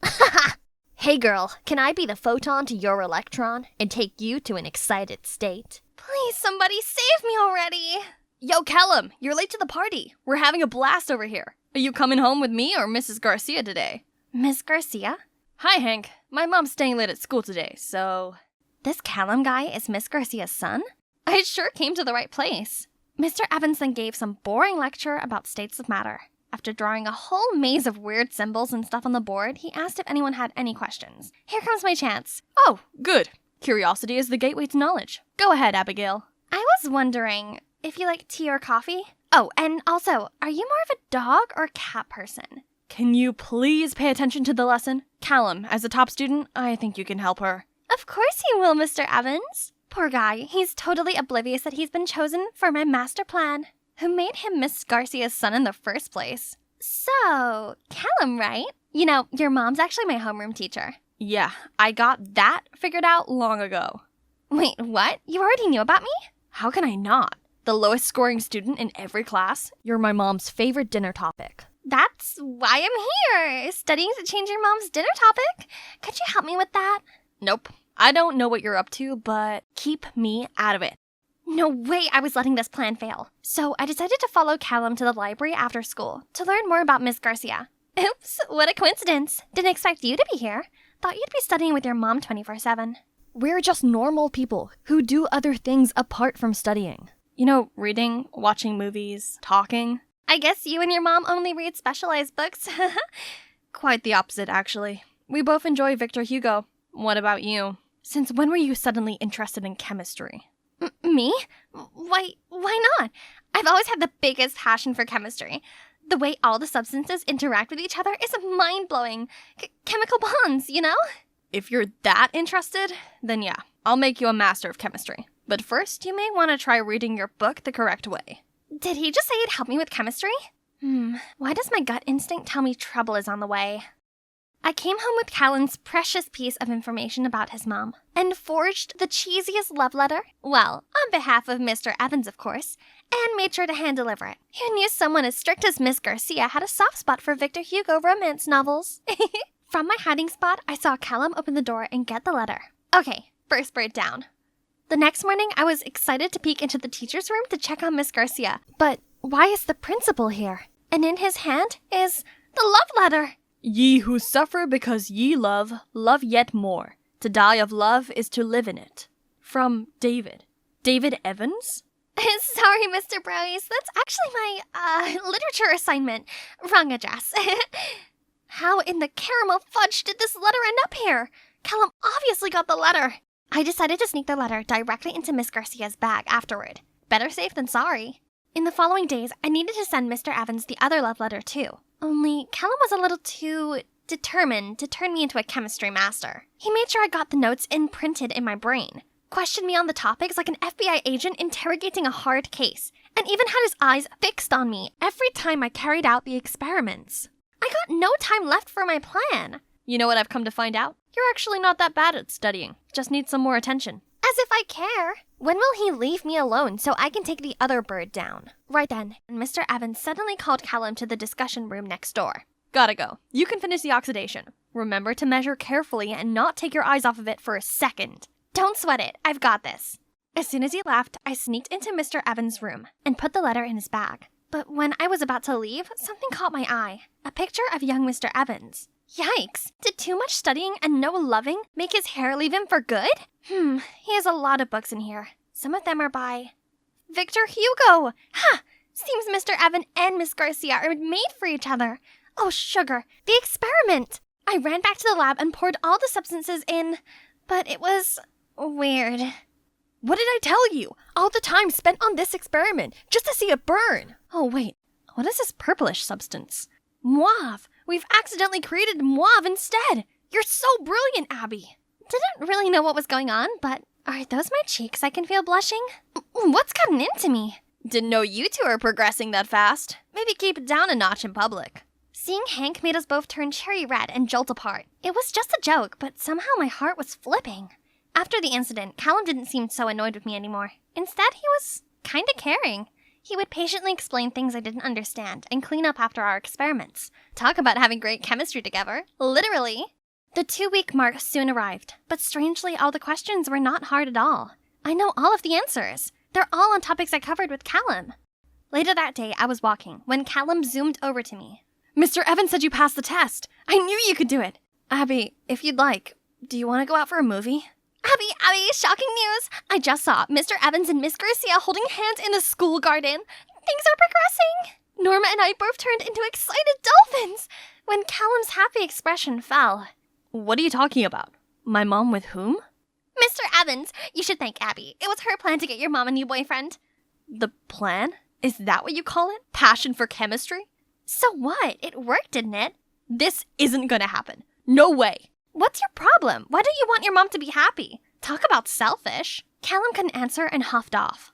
Hey girl, can I be the photon to your electron and take you to an excited state? Please, somebody save me already! Yo, Callum, you're late to the party. We're having a blast over here. Are you coming home with me or Mrs. Garcia today? Miss Garcia? Hi, Hank. My mom's staying late at school today, so... This Callum guy is Miss Garcia's son? I sure came to the right place. Mr. Evans then gave some boring lecture about states of matter. After drawing a whole maze of weird symbols and stuff on the board, he asked if anyone had any questions. Here comes my chance. Oh, good. Curiosity is the gateway to knowledge. Go ahead, Abigail. I was wondering if you like tea or coffee? Oh, and also, are you more of a dog or cat person? Can you please pay attention to the lesson? Callum, as a top student, I think you can help her. Of course you will, Mr. Evans. Poor guy, he's totally oblivious that he's been chosen for my master plan. Who made him Miss Garcia's son in the first place? So, Callum, right? Your mom's actually my homeroom teacher. Yeah, I got that figured out long ago. Wait, what? You already knew about me? How can I not? The lowest scoring student in every class. You're my mom's favorite dinner topic. That's why I'm here, studying to change your mom's dinner topic. Could you help me with that? Nope. I don't know what you're up to, but keep me out of it. No way I was letting this plan fail. So I decided to follow Callum to the library after school to learn more about Miss Garcia. Oops, what a coincidence. Didn't expect you to be here. Thought you'd be studying with your mom 24/7. We're just normal people who do other things apart from studying. You know, reading, watching movies, talking. I guess you and your mom only read specialized books. Quite the opposite, actually. We both enjoy Victor Hugo. What about you? Since when were you suddenly interested in chemistry? Me? Why not? I've always had the biggest passion for chemistry. The way all the substances interact with each other is mind-blowing. Chemical bonds, you know? If you're that interested, then yeah, I'll make you a master of chemistry. But first, you may want to try reading your book the correct way. Did he just say he'd help me with chemistry? Why does my gut instinct tell me trouble is on the way? I came home with Callan's precious piece of information about his mom and forged the cheesiest love letter, well, on behalf of Mr. Evans, of course, and made sure to hand-deliver it. Who knew someone as strict as Miss Garcia had a soft spot for Victor Hugo romance novels? From my hiding spot, I saw Callum open the door and get the letter. Okay, first bird down. The next morning, I was excited to peek into the teacher's room to check on Miss Garcia. But why is the principal here? And in his hand is the love letter. Ye who suffer because ye love, love yet more. To die of love is to live in it. From David. David Evans? Sorry, Mr. Bryce. That's actually my, literature assignment. Wrong address. How in the caramel fudge did this letter end up here? Callum obviously got the letter. I decided to sneak the letter directly into Miss Garcia's bag afterward. Better safe than sorry. In the following days, I needed to send Mr. Evans the other love letter too. Only Callum was a little too determined to turn me into a chemistry master. He made sure I got the notes imprinted in my brain, questioned me on the topics like an FBI agent interrogating a hard case, and even had his eyes fixed on me every time I carried out the experiments. I got no time left for my plan. You know what I've come to find out? You're actually not that bad at studying. Just need some more attention. As if I care. When will he leave me alone so I can take the other bird down? Right then, Mr. Evans suddenly called Callum to the discussion room next door. Gotta go. You can finish the oxidation. Remember to measure carefully and not take your eyes off of it for a second. Don't sweat it. I've got this. As soon as he left, I sneaked into Mr. Evans' room and put the letter in his bag. But when I was about to leave, something caught my eye. A picture of young Mr. Evans. Yikes! Did too much studying and no loving make his hair leave him for good? He has a lot of books in here. Some of them are by Victor Hugo! Ha! Seems Mr. Evan and Miss Garcia are made for each other. Oh, sugar, the experiment! I ran back to the lab and poured all the substances in, but it was weird. What did I tell you? All the time spent on this experiment, just to see it burn. Oh, wait. What is this purplish substance? Mauve! We've accidentally created mauve instead! You're so brilliant, Abby! Didn't really know what was going on, but are those my cheeks I can feel blushing? What's gotten into me? Didn't know you two are progressing that fast. Maybe keep it down a notch in public. Seeing Hank made us both turn cherry red and jolt apart. It was just a joke, but somehow my heart was flipping. After the incident, Callum didn't seem so annoyed with me anymore. Instead, he was kinda caring. He would patiently explain things I didn't understand and clean up after our experiments. Talk about having great chemistry together. Literally. The 2-week mark soon arrived, but strangely, all the questions were not hard at all. I know all of the answers. They're all on topics I covered with Callum. Later that day, I was walking when Callum zoomed over to me. Mr. Evans said you passed the test. I knew you could do it. Abby, if you'd like, do you want to go out for a movie? Abby, shocking news! I just saw Mr. Evans and Miss Garcia holding hands in the school garden. Things are progressing! Norma and I both turned into excited dolphins when Callum's happy expression fell. What are you talking about? My mom with whom? Mr. Evans, you should thank Abby. It was her plan to get your mom a new boyfriend. The plan? Is that what you call it? Passion for chemistry? So what? It worked, didn't it? This isn't gonna happen. No way. What's your problem? Why don't you want your mom to be happy? Talk about selfish. Callum couldn't answer and huffed off.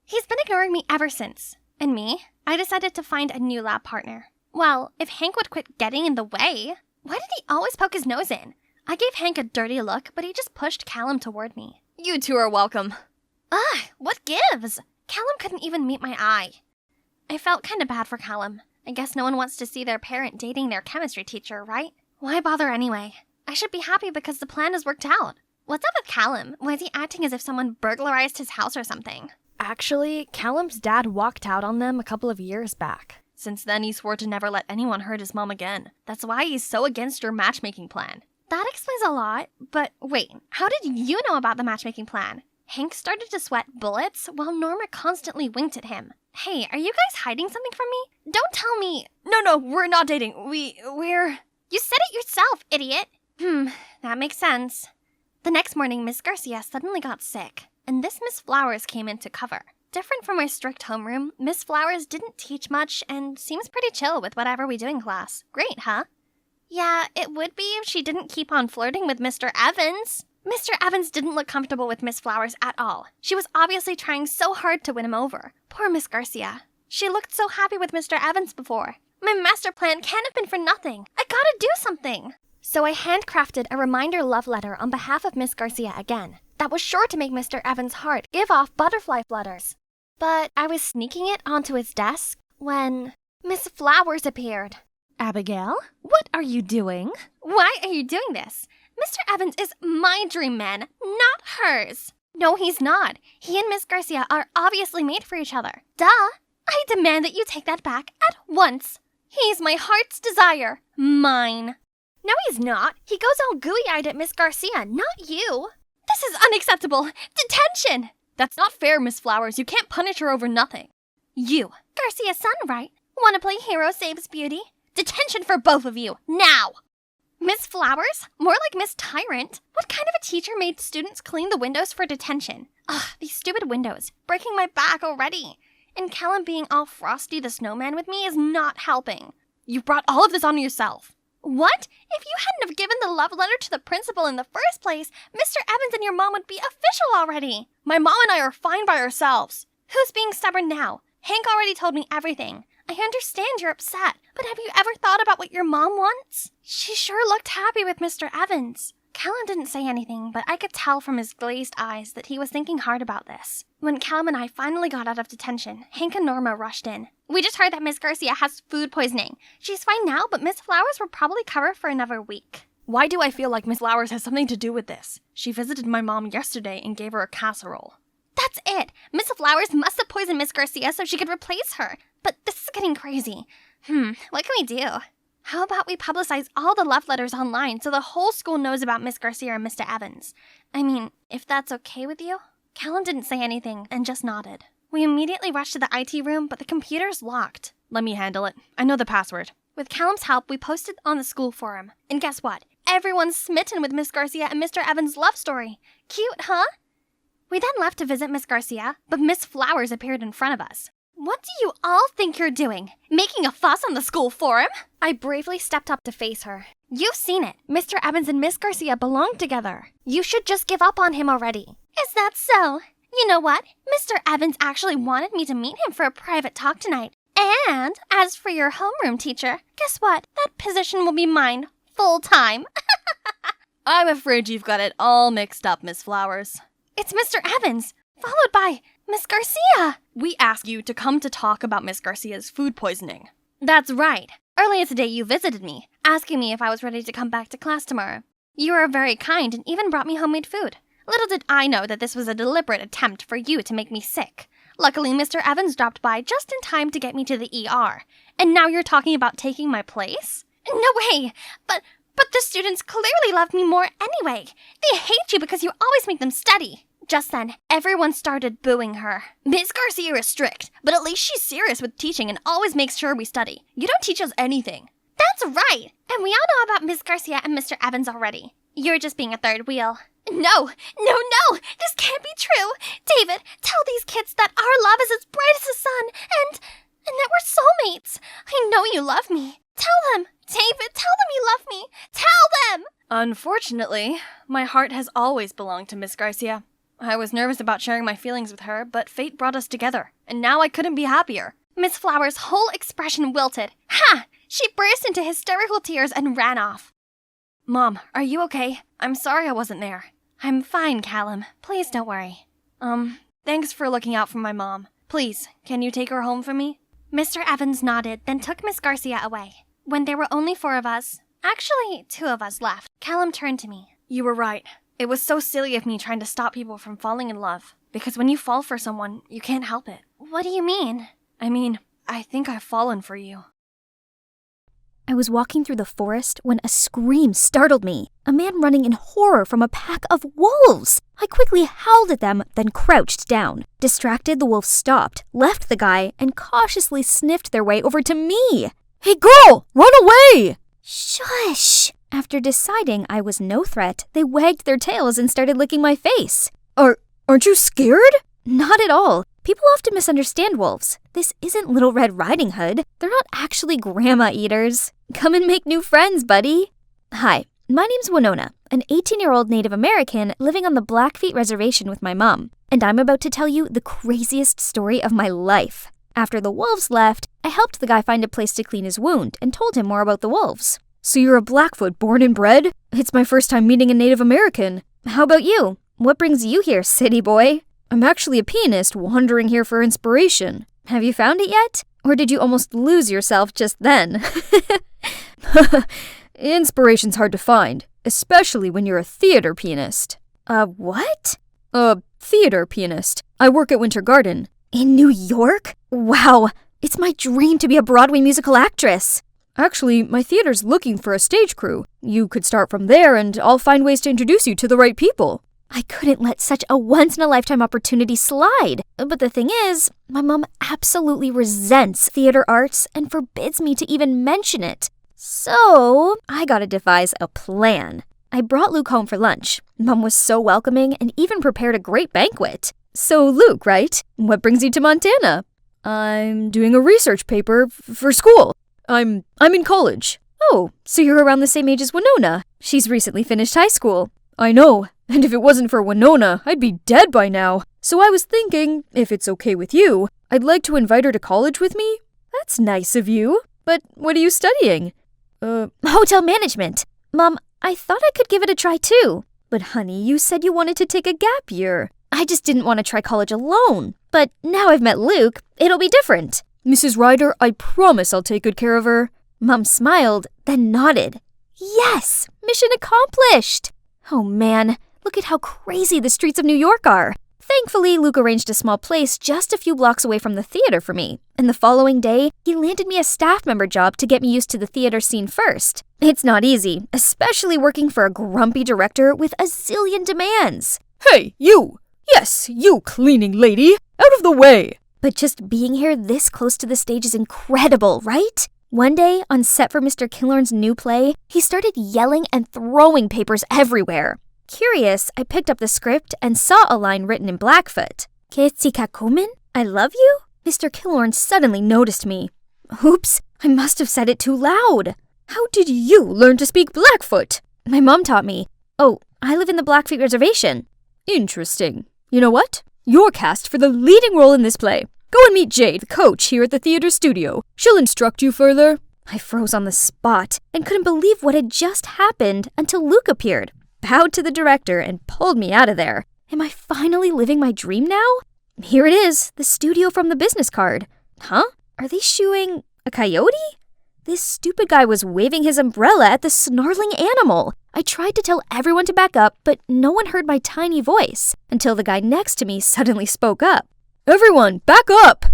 He's been ignoring me ever since. And me? I decided to find a new lab partner. Well, if Hank would quit getting in the way. Why did he always poke his nose in? I gave Hank a dirty look, but he just pushed Callum toward me. You two are welcome. Ugh, what gives? Callum couldn't even meet my eye. I felt kinda bad for Callum. I guess no one wants to see their parent dating their chemistry teacher, right? Why bother anyway? I should be happy because the plan has worked out. What's up with Callum? Why is he acting as if someone burglarized his house or something? Actually, Callum's dad walked out on them a couple of years back. Since then, he swore to never let anyone hurt his mom again. That's why he's so against your matchmaking plan. That explains a lot, but wait, how did you know about the matchmaking plan? Hank started to sweat bullets while Norma constantly winked at him. Hey, are you guys hiding something from me? Don't tell me. No, we're not dating. We're... You said it yourself, idiot. That makes sense. The next morning, Miss Garcia suddenly got sick, and this Miss Flowers came in to cover. Different from our strict homeroom, Miss Flowers didn't teach much and seems pretty chill with whatever we do in class. Great, huh? Yeah, it would be if she didn't keep on flirting with Mr. Evans. Mr. Evans didn't look comfortable with Miss Flowers at all. She was obviously trying so hard to win him over. Poor Miss Garcia. She looked so happy with Mr. Evans before. My master plan can't have been for nothing. I gotta do something. So I handcrafted a reminder love letter on behalf of Miss Garcia again. That was sure to make Mr. Evans' heart give off butterfly flutters. But I was sneaking it onto his desk when Miss Flowers appeared. Abigail, what are you doing? Why are you doing this? Mr. Evans is my dream man, not hers. No, he's not. He and Miss Garcia are obviously made for each other. Duh. I demand that you take that back at once. He's my heart's desire. Mine. No, he's not. He goes all gooey-eyed at Miss Garcia, not you. This is unacceptable. Detention! That's not fair, Miss Flowers. You can't punish her over nothing. You, Garcia's son, right? Want to play hero saves beauty? Detention for both of you, now! Miss Flowers? More like Miss Tyrant. What kind of a teacher made students clean the windows for detention? Ugh, these stupid windows. Breaking my back already. And Callum being all Frosty the Snowman with me is not helping. You brought all of this on yourself. What? If you hadn't have given the love letter to the principal in the first place, Mr. Evans and your mom would be official already. My mom and I are fine by ourselves. Who's being stubborn now? Hank already told me everything. I understand you're upset, but have you ever thought about what your mom wants? She sure looked happy with Mr. Evans. Callum didn't say anything, but I could tell from his glazed eyes that he was thinking hard about this. When Callum and I finally got out of detention, Hank and Norma rushed in. We just heard that Miss Garcia has food poisoning. She's fine now, but Miss Flowers will probably cover for another week. Why do I feel like Miss Flowers has something to do with this? She visited my mom yesterday and gave her a casserole. That's it! Miss Flowers must have poisoned Miss Garcia so she could replace her. But this is getting crazy. What can we do? How about we publicize all the love letters online so the whole school knows about Miss Garcia and Mr. Evans? I mean, if that's okay with you? Callum didn't say anything and just nodded. We immediately rushed to the IT room, but the computer's locked. Let me handle it. I know the password. With Callum's help, we posted on the school forum. And guess what? Everyone's smitten with Miss Garcia and Mr. Evans' love story. Cute, huh? We then left to visit Miss Garcia, but Miss Flowers appeared in front of us. What do you all think you're doing? Making a fuss on the school forum? I bravely stepped up to face her. You've seen it. Mr. Evans and Miss Garcia belong together. You should just give up on him already. Is that so? You know what? Mr. Evans actually wanted me to meet him for a private talk tonight. And as for your homeroom teacher, guess what? That position will be mine full time. I'm afraid you've got it all mixed up, Miss Flowers. It's Mr. Evans, followed by Miss Garcia. We asked you to come to talk about Miss Garcia's food poisoning. That's right. Earlier today you visited me, asking me if I was ready to come back to class tomorrow. You were very kind and even brought me homemade food. Little did I know that this was a deliberate attempt for you to make me sick. Luckily, Mr. Evans dropped by just in time to get me to the ER. And now you're talking about taking my place? No way! But the students clearly love me more anyway. They hate you because you always make them study. Just then, everyone started booing her. Miss Garcia is strict, but at least she's serious with teaching and always makes sure we study. You don't teach us anything. That's right! And we all know about Miss Garcia and Mr. Evans already. You're just being a third wheel. No! This can't be true! David, tell these kids that our love is as bright as the sun, and that we're soulmates. I know you love me. Tell them! David, tell them you love me! Tell them! Unfortunately, my heart has always belonged to Miss Garcia. I was nervous about sharing my feelings with her, but fate brought us together, and now I couldn't be happier. Miss Flowers' whole expression wilted. Ha! She burst into hysterical tears and ran off. Mom, are you okay? I'm sorry I wasn't there. I'm fine, Callum. Please don't worry. Thanks for looking out for my mom. Please, can you take her home for me? Mr. Evans nodded, then took Miss Garcia away. When there were only 4 of us, actually 2 of us left, Callum turned to me. You were right. It was so silly of me trying to stop people from falling in love. Because when you fall for someone, you can't help it. What do you mean? I mean, I think I've fallen for you. I was walking through the forest when a scream startled me. A man running in horror from a pack of wolves. I quickly howled at them, then crouched down. Distracted, the wolves stopped, left the guy, and cautiously sniffed their way over to me. Hey girl, run away! Shush! After deciding I was no threat, they wagged their tails and started licking my face. Aren't you scared? Not at all. People often misunderstand wolves. This isn't Little Red Riding Hood. They're not actually grandma eaters. Come and make new friends, buddy. Hi, my name's Winona, an 18-year-old Native American living on the Blackfeet Reservation with my mom. And I'm about to tell you the craziest story of my life. After the wolves left, I helped the guy find a place to clean his wound and told him more about the wolves. So you're a Blackfoot born and bred? It's my first time meeting a Native American. How about you? What brings you here, city boy? I'm actually a pianist wandering here for inspiration. Have you found it yet? Or did you almost lose yourself just then? Inspiration's hard to find, especially when you're a theater pianist. What? A theater pianist. I work at Winter Garden. In New York? Wow, it's my dream to be a Broadway musical actress. Actually, my theater's looking for a stage crew. You could start from there and I'll find ways to introduce you to the right people. I couldn't let such a once-in-a-lifetime opportunity slide. But the thing is, my mom absolutely resents theater arts and forbids me to even mention it. So, I gotta devise a plan. I brought Luke home for lunch. Mom was so welcoming and even prepared a great banquet. So Luke, right? What brings you to Montana? I'm doing a research paper for school. I'm in college. Oh, so you're around the same age as Winona. She's recently finished high school. I know, and if it wasn't for Winona, I'd be dead by now. So I was thinking, if it's okay with you, I'd like to invite her to college with me. That's nice of you. But what are you studying? Hotel management. Mom, I thought I could give it a try too. But honey, you said you wanted to take a gap year. I just didn't want to try college alone. But now I've met Luke, it'll be different. Mrs. Ryder, I promise I'll take good care of her. Mom smiled, then nodded. Yes! Mission accomplished! Oh man, look at how crazy the streets of New York are. Thankfully, Luke arranged a small place just a few blocks away from the theater for me. And the following day, he landed me a staff member job to get me used to the theater scene first. It's not easy, especially working for a grumpy director with a zillion demands. Hey, you! Yes, you cleaning lady! Out of the way! But just being here this close to the stage is incredible, right? One day, on set for Mr. Killorn's new play, he started yelling and throwing papers everywhere. Curious, I picked up the script and saw a line written in Blackfoot. Ketzikakumen? I love you? Mr. Killorn suddenly noticed me. Oops, I must have said it too loud. How did you learn to speak Blackfoot? My mom taught me. Oh, I live in the Blackfeet Reservation. Interesting. You know what? You're cast for the leading role in this play. Go and meet Jade, the coach here at the theater studio. She'll instruct you further. I froze on the spot and couldn't believe what had just happened until Luke appeared, bowed to the director, and pulled me out of there. Am I finally living my dream now? Here it is, the studio from the business card. Huh? Are they shooing a coyote? This stupid guy was waving his umbrella at the snarling animal. I tried to tell everyone to back up, but no one heard my tiny voice until the guy next to me suddenly spoke up. Everyone, back up!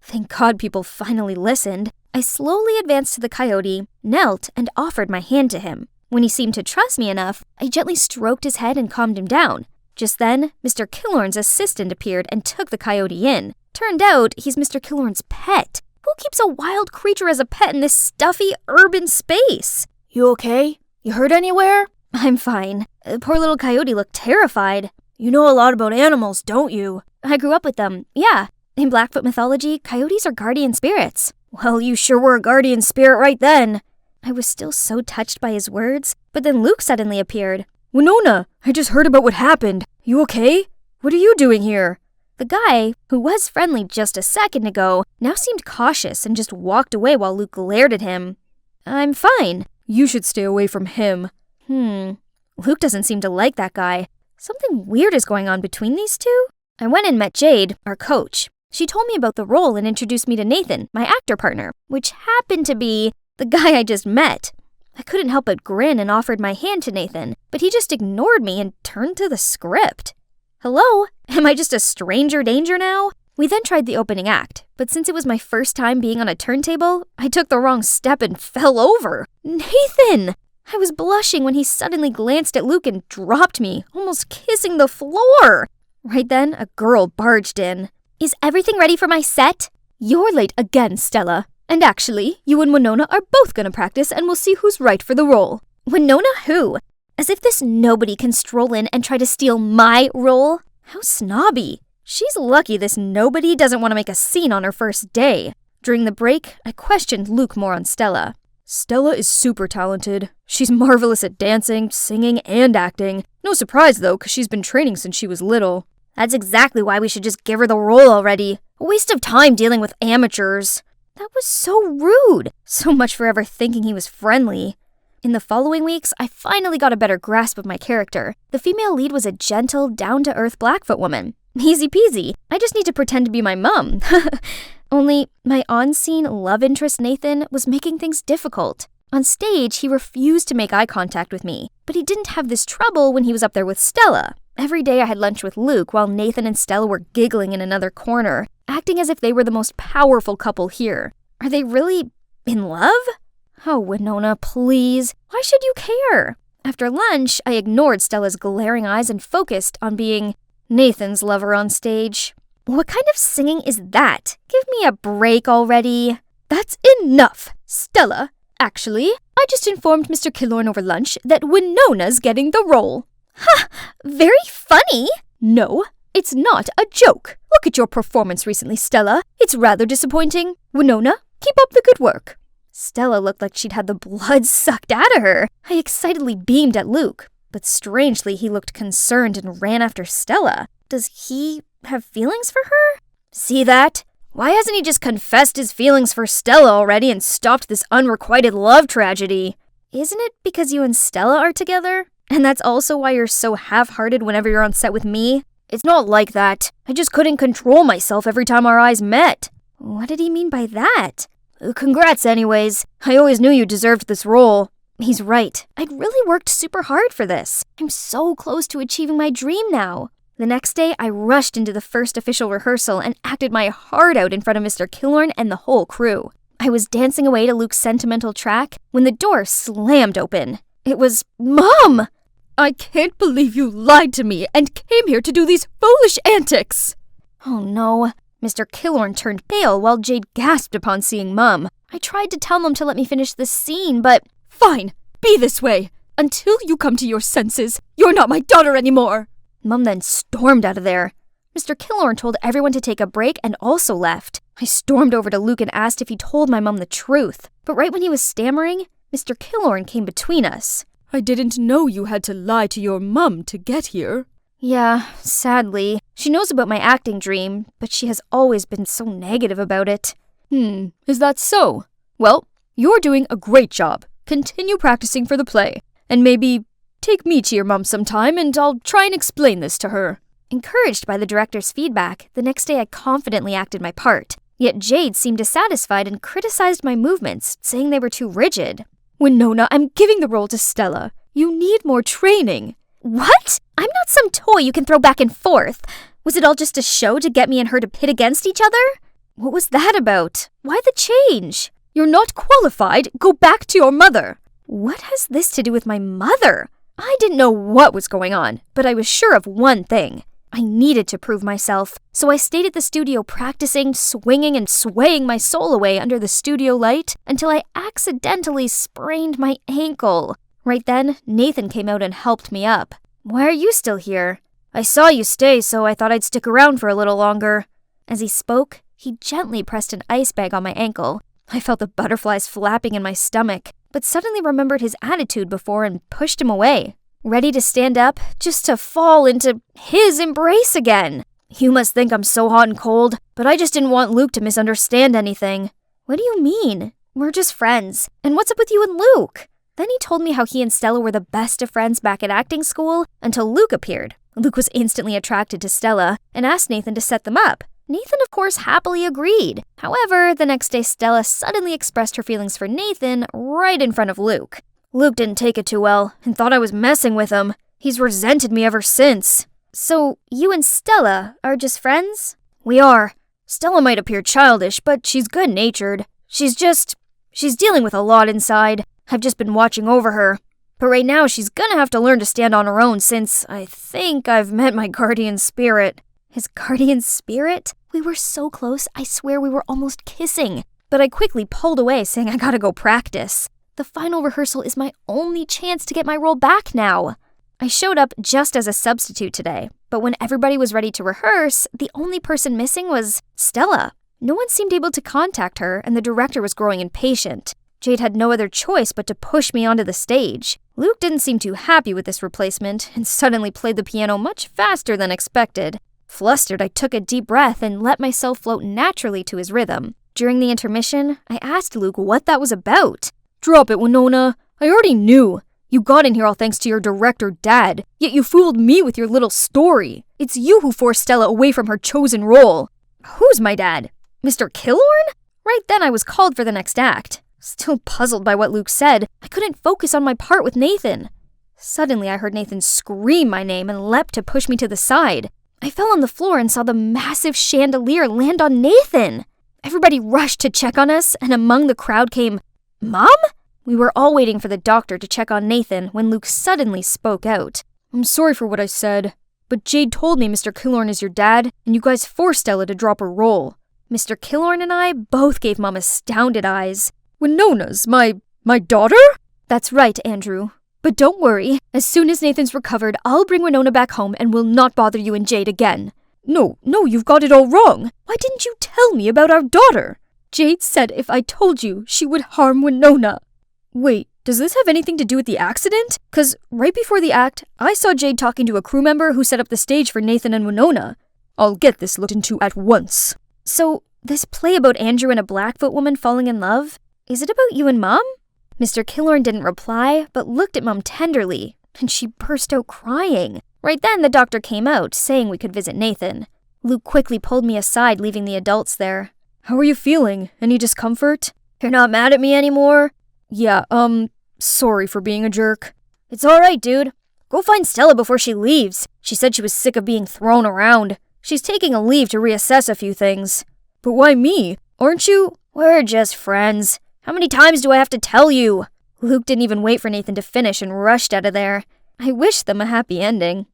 Thank God people finally listened. I slowly advanced to the coyote, knelt, and offered my hand to him. When he seemed to trust me enough, I gently stroked his head and calmed him down. Just then, Mr. Killorn's assistant appeared and took the coyote in. Turned out, he's Mr. Killorn's pet. Who keeps a wild creature as a pet in this stuffy, urban space? You okay? You hurt anywhere? I'm fine. Poor little coyote looked terrified. You know a lot about animals, don't you? I grew up with them, yeah. In Blackfoot mythology, coyotes are guardian spirits. Well, you sure were a guardian spirit right then. I was still so touched by his words, but then Luke suddenly appeared. Winona, I just heard about what happened. You okay? What are you doing here? The guy, who was friendly just a second ago, now seemed cautious and just walked away while Luke glared at him. I'm fine. You should stay away from him. Luke doesn't seem to like that guy. Something weird is going on between these two. I went and met Jade, our coach. She told me about the role and introduced me to Nathan, my actor partner, which happened to be the guy I just met. I couldn't help but grin and offered my hand to Nathan, but he just ignored me and turned to the script. Hello? Am I just a stranger danger now? We then tried the opening act, but since it was my first time being on a turntable, I took the wrong step and fell over. Nathan! I was blushing when he suddenly glanced at Luke and dropped me, almost kissing the floor. Right then, a girl barged in. Is everything ready for my set? You're late again, Stella. And actually, you and Winona are both gonna practice and we'll see who's right for the role. Winona who? As if this nobody can stroll in and try to steal my role. How snobby. She's lucky this nobody doesn't want to make a scene on her first day. During the break, I questioned Luke more on Stella. Stella is super talented. She's marvelous at dancing, singing, and acting. No surprise though, because she's been training since she was little. That's exactly why we should just give her the role already. A waste of time dealing with amateurs. That was so rude. So much for ever thinking he was friendly. In the following weeks, I finally got a better grasp of my character. The female lead was a gentle, down-to-earth Blackfoot woman. Easy peasy. I just need to pretend to be my mum. Only, my on-scene love interest Nathan was making things difficult. On stage, he refused to make eye contact with me, but he didn't have this trouble when he was up there with Stella. Every day I had lunch with Luke while Nathan and Stella were giggling in another corner, acting as if they were the most powerful couple here. Are they really in love? Oh, Winona, please. Why should you care? After lunch, I ignored Stella's glaring eyes and focused on being Nathan's lover on stage. What kind of singing is that? Give me a break already. That's enough, Stella. Actually, I just informed Mr. Killorn over lunch that Winona's getting the role. Ha! Very funny. No, it's not a joke. Look at your performance recently, Stella. It's rather disappointing. Winona, keep up the good work. Stella looked like she'd had the blood sucked out of her. I excitedly beamed at Luke, but strangely he looked concerned and ran after Stella. Does he have feelings for her? See that? Why hasn't he just confessed his feelings for Stella already and stopped this unrequited love tragedy? Isn't it because you and Stella are together? And that's also why you're so half-hearted whenever you're on set with me? It's not like that. I just couldn't control myself every time our eyes met. What did he mean by that? Congrats anyways. I always knew you deserved this role. He's right. I'd really worked super hard for this. I'm so close to achieving my dream now. The next day, I rushed into the first official rehearsal and acted my heart out in front of Mr. Killorn and the whole crew. I was dancing away to Luke's sentimental track when the door slammed open. It was Mom! I can't believe you lied to me and came here to do these foolish antics! Oh no. Mr. Killorn turned pale while Jade gasped upon seeing Mum. I tried to tell Mum to let me finish the scene, but... Fine, be this way. Until you come to your senses, you're not my daughter anymore. Mum then stormed out of there. Mr. Killorn told everyone to take a break and also left. I stormed over to Luke and asked if he told my mum the truth. But right when he was stammering, Mr. Killorn came between us. I didn't know you had to lie to your mum to get here. Yeah, sadly. She knows about my acting dream, but she has always been so negative about it. Is that so? Well, you're doing a great job. Continue practicing for the play. And maybe take me to your mum sometime and I'll try and explain this to her. Encouraged by the director's feedback, the next day I confidently acted my part. Yet Jade seemed dissatisfied and criticized my movements, saying they were too rigid. Winona, I'm giving the role to Stella. You need more training. What? I'm not some toy you can throw back and forth. Was it all just a show to get me and her to pit against each other? What was that about? Why the change? You're not qualified. Go back to your mother. What has this to do with my mother? I didn't know what was going on, but I was sure of one thing. I needed to prove myself, so I stayed at the studio practicing, swinging and swaying my soul away under the studio light until I accidentally sprained my ankle. Right then, Nathan came out and helped me up. Why are you still here? I saw you stay, so I thought I'd stick around for a little longer. As he spoke, he gently pressed an ice bag on my ankle. I felt the butterflies flapping in my stomach, but suddenly remembered his attitude before and pushed him away. Ready to stand up, just to fall into his embrace again. You must think I'm so hot and cold, but I just didn't want Luke to misunderstand anything. What do you mean? We're just friends. And what's up with you and Luke? Then he told me how he and Stella were the best of friends back at acting school until Luke appeared. Luke was instantly attracted to Stella and asked Nathan to set them up. Nathan, of course, happily agreed. However, the next day, Stella suddenly expressed her feelings for Nathan right in front of Luke. Luke didn't take it too well and thought I was messing with him. He's resented me ever since. So, you and Stella are just friends? We are. Stella might appear childish, but she's good-natured. She's dealing with a lot inside. I've just been watching over her. But right now, she's gonna have to learn to stand on her own since I think I've met my guardian spirit. His guardian spirit? We were so close, I swear we were almost kissing. But I quickly pulled away, saying I gotta go practice. The final rehearsal is my only chance to get my role back now. I showed up just as a substitute today, but when everybody was ready to rehearse, the only person missing was Stella. No one seemed able to contact her, and the director was growing impatient. Jade had no other choice but to push me onto the stage. Luke didn't seem too happy with this replacement, and suddenly played the piano much faster than expected. Flustered, I took a deep breath and let myself float naturally to his rhythm. During the intermission, I asked Luke what that was about. "Drop it, Winona. I already knew. You got in here all thanks to your director dad, yet you fooled me with your little story. It's you who forced Stella away from her chosen role." "Who's my dad? Mr. Killorn?" Right then I was called for the next act. Still puzzled by what Luke said, I couldn't focus on my part with Nathan. Suddenly I heard Nathan scream my name and leapt to push me to the side. I fell on the floor and saw the massive chandelier land on Nathan. Everybody rushed to check on us, and among the crowd came, "Mom?" We were all waiting for the doctor to check on Nathan when Luke suddenly spoke out. "I'm sorry for what I said, but Jade told me Mr. Killorn is your dad, and you guys forced Stella to drop her role." Mr. Killorn and I both gave Mom astounded eyes. "Winona's my daughter?" "That's right, Andrew. But don't worry. As soon as Nathan's recovered, I'll bring Winona back home and will not bother you and Jade again." No, you've got it all wrong. Why didn't you tell me about our daughter?" "Jade said if I told you, she would harm Winona." "Wait, does this have anything to do with the accident? 'Cause right before the act, I saw Jade talking to a crew member who set up the stage for Nathan and Winona. I'll get this looked into at once." "So, this play about Andrew and a Blackfoot woman falling in love, is it about you and Mom?" Mr. Killorn didn't reply, but looked at Mom tenderly, and she burst out crying. Right then, the doctor came out, saying we could visit Nathan. Luke quickly pulled me aside, leaving the adults there. "How are you feeling? Any discomfort?" "You're not mad at me anymore?" "Yeah, sorry for being a jerk." "It's alright, dude. Go find Stella before she leaves. She said she was sick of being thrown around. She's taking a leave to reassess a few things." "But why me? Aren't you—" "We're just friends. How many times do I have to tell you?" Luke didn't even wait for Nathan to finish and rushed out of there. I wished them a happy ending.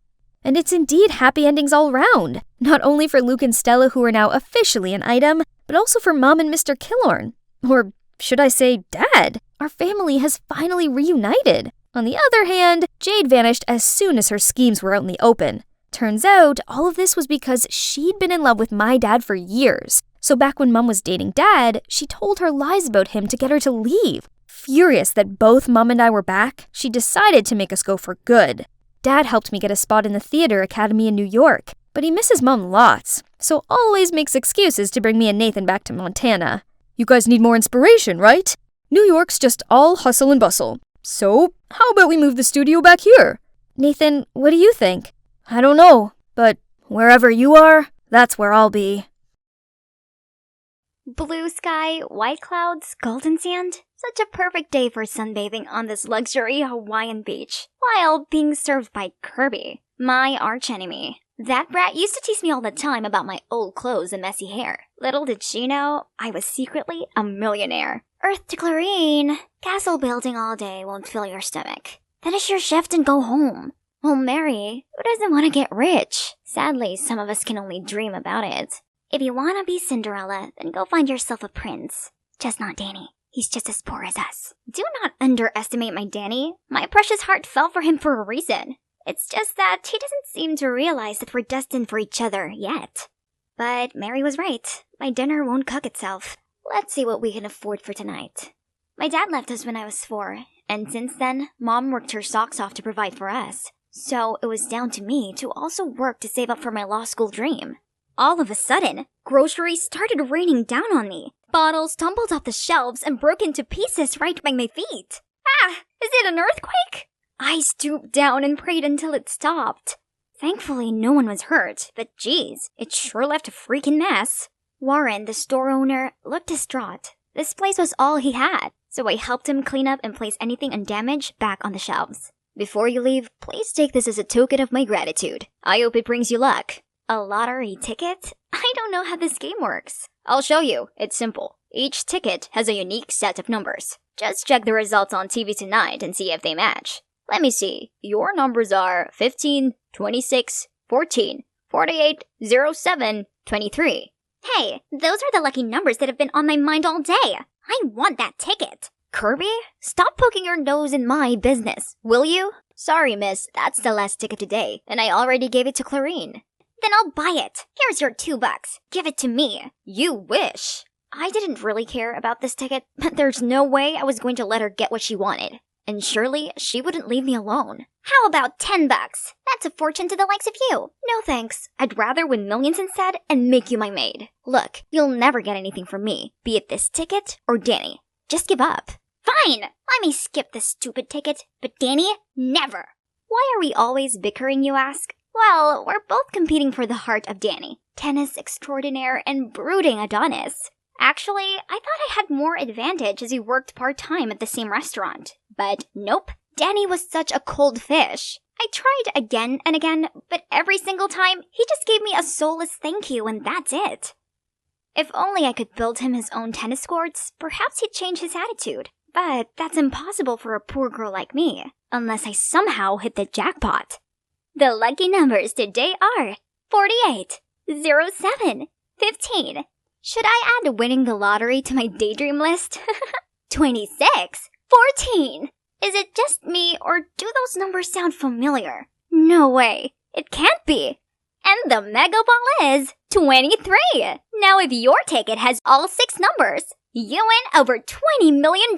And it's indeed happy endings all round. Not only for Luke and Stella, who are now officially an item, but also for Mom and Mr. Killorn. Or should I say Dad? Our family has finally reunited. On the other hand, Jade vanished as soon as her schemes were out in the open. Turns out, all of this was because she'd been in love with my dad for years. So back when Mom was dating Dad, she told her lies about him to get her to leave. Furious that both Mom and I were back, she decided to make us go for good. Dad helped me get a spot in the theater academy in New York, but he misses Mom lots, so always makes excuses to bring me and Nathan back to Montana. "You guys need more inspiration, right? New York's just all hustle and bustle. So, how about we move the studio back here?" "Nathan, what do you think?" "I don't know, but wherever you are, that's where I'll be." Blue sky, white clouds, golden sand. Such a perfect day for sunbathing on this luxury Hawaiian beach, while being served by Kirby, my archenemy. That brat used to tease me all the time about my old clothes and messy hair. Little did she know, I was secretly a millionaire. Earth to Clarine. Castle building all day won't fill your stomach. Finish your shift and go home. Well, Mary, who doesn't want to get rich? Sadly, some of us can only dream about it. If you want to be Cinderella, then go find yourself a prince. Just not Danny. He's just as poor as us. Do not underestimate my Danny. My precious heart fell for him for a reason. It's just that he doesn't seem to realize that we're destined for each other yet. But Mary was right. My dinner won't cook itself. Let's see what we can afford for tonight. My dad left us when I was 4, and since then, Mom worked her socks off to provide for us. So it was down to me to also work to save up for my law school dream. All of a sudden, groceries started raining down on me. Bottles tumbled off the shelves and broke into pieces right by my feet. Ah! Is it an earthquake? I stooped down and prayed until it stopped. Thankfully, no one was hurt, but geez, it sure left a freaking mess. Warren, the store owner, looked distraught. This place was all he had, so I helped him clean up and place anything undamaged back on the shelves. Before you leave, please take this as a token of my gratitude. I hope it brings you luck. A lottery ticket? I don't know how this game works. I'll show you. It's simple. Each ticket has a unique set of numbers. Just check the results on TV tonight and see if they match. Let me see. Your numbers are 15, 26, 14, 48, 07, 23. Hey, those are the lucky numbers that have been on my mind all day. I want that ticket. Kirby, stop poking your nose in my business, will you? Sorry, miss, that's the last ticket today, and I already gave it to Clarine. Then I'll buy it. Here's your $2. Give it to me. You wish. I didn't really care about this ticket, but there's no way I was going to let her get what she wanted. And surely she wouldn't leave me alone. How about $10? That's a fortune to the likes of you. No thanks. I'd rather win millions instead and make you my maid. Look, you'll never get anything from me, be it this ticket or Danny. Just give up. Fine! Let me skip this stupid ticket, but Danny, never! Why are we always bickering, you ask? Well, we're both competing for the heart of Danny. Tennis extraordinaire and brooding Adonis. Actually, I thought I had more advantage as we worked part-time at the same restaurant. But nope, Danny was such a cold fish. I tried again and again, but every single time, he just gave me a soulless thank you and that's it. If only I could build him his own tennis courts, perhaps he'd change his attitude. But that's impossible for a poor girl like me, unless I somehow hit the jackpot. The lucky numbers today are 48, 07, 15. Should I add winning the lottery to my daydream list? 26, 14. Is it just me, or do those numbers sound familiar? No way. It can't be. And the mega ball is 23. Now if your ticket has all 6 numbers, you win over $20 million.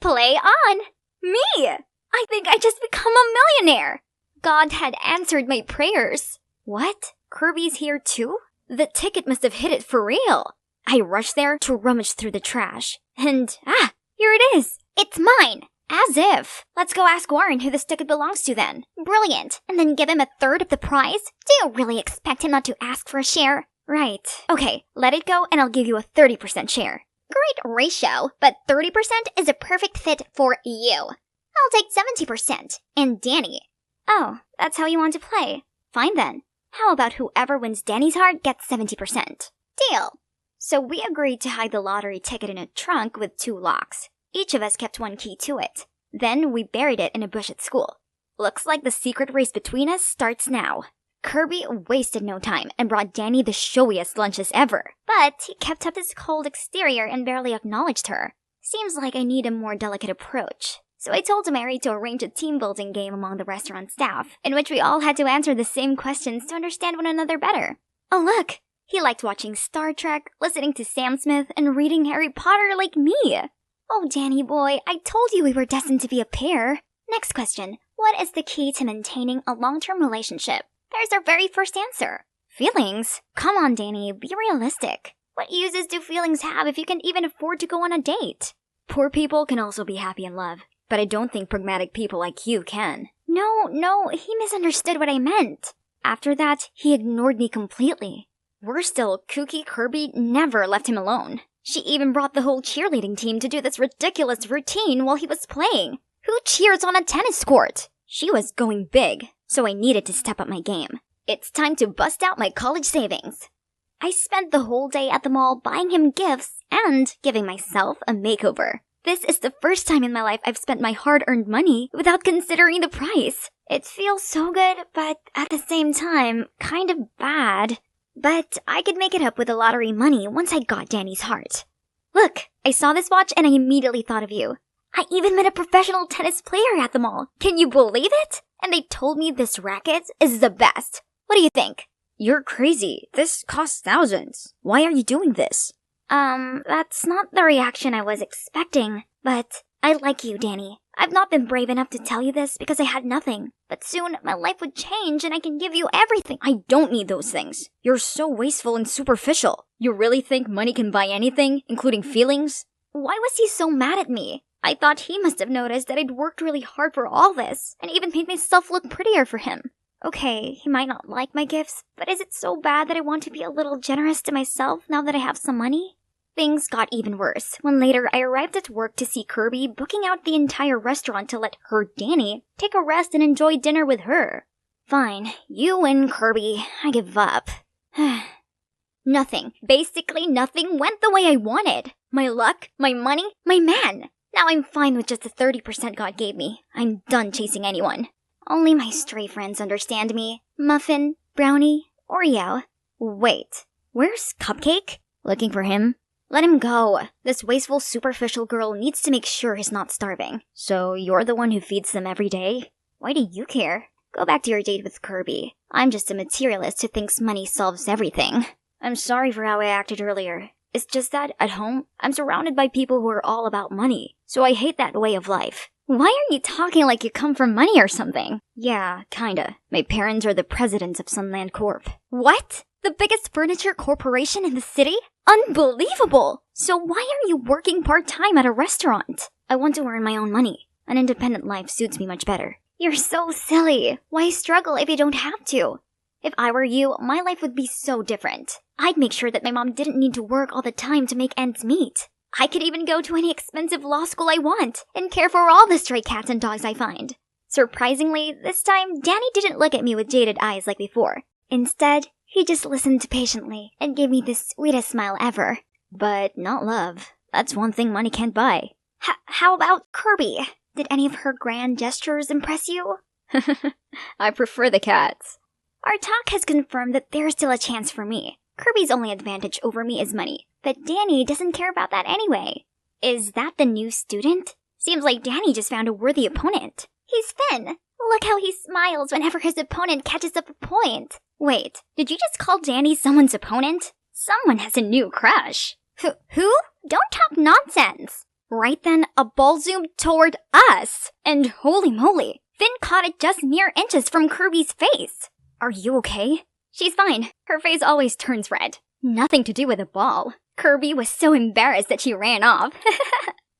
Play on. Me. I think I just become a millionaire. God had answered my prayers. What? Kirby's here too? The ticket must have hit it for real. I rushed there to rummage through the trash. And, here it is. It's mine. As if. Let's go ask Warren who this ticket belongs to then. Brilliant. And then give him a third of the prize? Do you really expect him not to ask for a share? Right. Okay, let it go and I'll give you a 30% share. Great ratio, but 30% is a perfect fit for you. I'll take 70%. And Danny. Oh, that's how you want to play. Fine then. How about whoever wins Danny's heart gets 70%? Deal. So we agreed to hide the lottery ticket in a trunk with 2 locks. Each of us kept 1 key to it. Then we buried it in a bush at school. Looks like the secret race between us starts now. Kirby wasted no time and brought Danny the showiest lunches ever. But he kept up his cold exterior and barely acknowledged her. Seems like I need a more delicate approach. So I told Mary to arrange a team-building game among the restaurant staff, in which we all had to answer the same questions to understand one another better. Oh look! He liked watching Star Trek, listening to Sam Smith, and reading Harry Potter like me! Oh, Danny boy, I told you we were destined to be a pair. Next question. What is the key to maintaining a long-term relationship? There's our very first answer. Feelings? Come on, Danny, be realistic. What uses do feelings have if you can even afford to go on a date? Poor people can also be happy in love, but I don't think pragmatic people like you can. No, he misunderstood what I meant. After that, he ignored me completely. Worse still, kooky Kirby never left him alone. She even brought the whole cheerleading team to do this ridiculous routine while he was playing. Who cheers on a tennis court? She was going big, so I needed to step up my game. It's time to bust out my college savings. I spent the whole day at the mall buying him gifts and giving myself a makeover. This is the first time in my life I've spent my hard-earned money without considering the price. It feels so good, but at the same time, kind of bad. But I could make it up with the lottery money once I got Danny's heart. Look, I saw this watch and I immediately thought of you. I even met a professional tennis player at the mall. Can you believe it? And they told me this racket is the best. What do you think? You're crazy. This costs thousands. Why are you doing this? That's not the reaction I was expecting. But I like you, Danny. I've not been brave enough to tell you this because I had nothing. But soon, my life would change and I can give you everything. I don't need those things. You're so wasteful and superficial. You really think money can buy anything, including feelings? Why was he so mad at me? I thought he must have noticed that I'd worked really hard for all this, and even made myself look prettier for him. Okay, he might not like my gifts, but is it so bad that I want to be a little generous to myself now that I have some money? Things got even worse when later I arrived at work to see Kirby booking out the entire restaurant to let her, Danny, take a rest and enjoy dinner with her. Fine, you win, Kirby. I give up. Nothing, basically nothing went the way I wanted. My luck, my money, my man. Now I'm fine with just the 30% God gave me. I'm done chasing anyone. Only my stray friends understand me. Muffin, Brownie, Oreo. Wait, where's Cupcake? Looking for him? Let him go. This wasteful, superficial girl needs to make sure he's not starving. So you're the one who feeds them every day? Why do you care? Go back to your date with Kirby. I'm just a materialist who thinks money solves everything. I'm sorry for how I acted earlier. It's just that, at home, I'm surrounded by people who are all about money. So I hate that way of life. Why are you talking like you come from money or something? Yeah, kinda. My parents are the presidents of Sunland Corp. What? The biggest furniture corporation in the city? Unbelievable! So why are you working part-time at a restaurant? I want to earn my own money. An independent life suits me much better. You're so silly. Why struggle if you don't have to? If I were you, my life would be so different. I'd make sure that my mom didn't need to work all the time to make ends meet. I could even go to any expensive law school I want and care for all the stray cats and dogs I find. Surprisingly, this time, Danny didn't look at me with jaded eyes like before. Instead, he just listened patiently and gave me the sweetest smile ever. But not love. That's one thing money can't buy. How about Kirby? Did any of her grand gestures impress you? I prefer the cats. Our talk has confirmed that there's still a chance for me. Kirby's only advantage over me is money, but Danny doesn't care about that anyway. Is that the new student? Seems like Danny just found a worthy opponent. He's Finn. Look how he smiles whenever his opponent catches up a point. Wait, did you just call Danny someone's opponent? Someone has a new crush. Who? Don't talk nonsense. Right then, a ball zoomed toward us. And holy moly, Finn caught it just mere inches from Kirby's face. Are you okay? She's fine. Her face always turns red. Nothing to do with the ball. Kirby was so embarrassed that she ran off.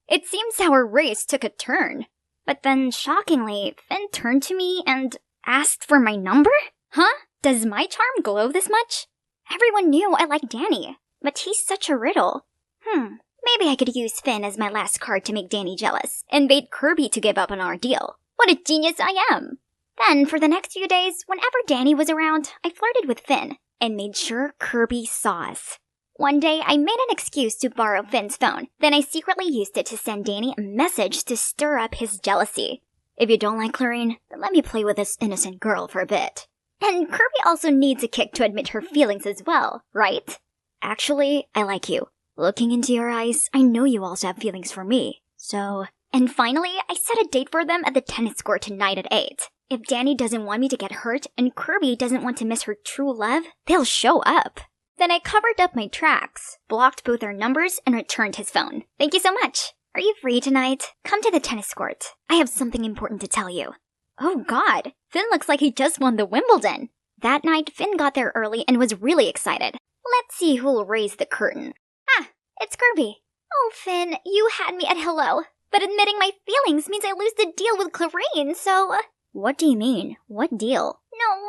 It seems our race took a turn. But then, shockingly, Finn turned to me and asked for my number? Huh? Does my charm glow this much? Everyone knew I liked Danny, but he's such a riddle. Maybe I could use Finn as my last card to make Danny jealous and bait Kirby to give up on our deal. What a genius I am! Then, for the next few days, whenever Danny was around, I flirted with Finn and made sure Kirby saw us. One day, I made an excuse to borrow Finn's phone. Then I secretly used it to send Danny a message to stir up his jealousy. If you don't like Clarine, then let me play with this innocent girl for a bit. And Kirby also needs a kick to admit her feelings as well, right? Actually, I like you. Looking into your eyes, I know you also have feelings for me. So... And finally, I set a date for them at the tennis court tonight at 8. If Danny doesn't want me to get hurt and Kirby doesn't want to miss her true love, they'll show up. Then I covered up my tracks, blocked both their numbers, and returned his phone. Thank you so much. Are you free tonight? Come to the tennis court. I have something important to tell you. Oh god, Finn looks like he just won the Wimbledon. That night, Finn got there early and was really excited. Let's see who'll raise the curtain. Ah, it's Kirby. Oh, Finn, you had me at hello. But admitting my feelings means I lose the deal with Clarine, so... What do you mean? What deal?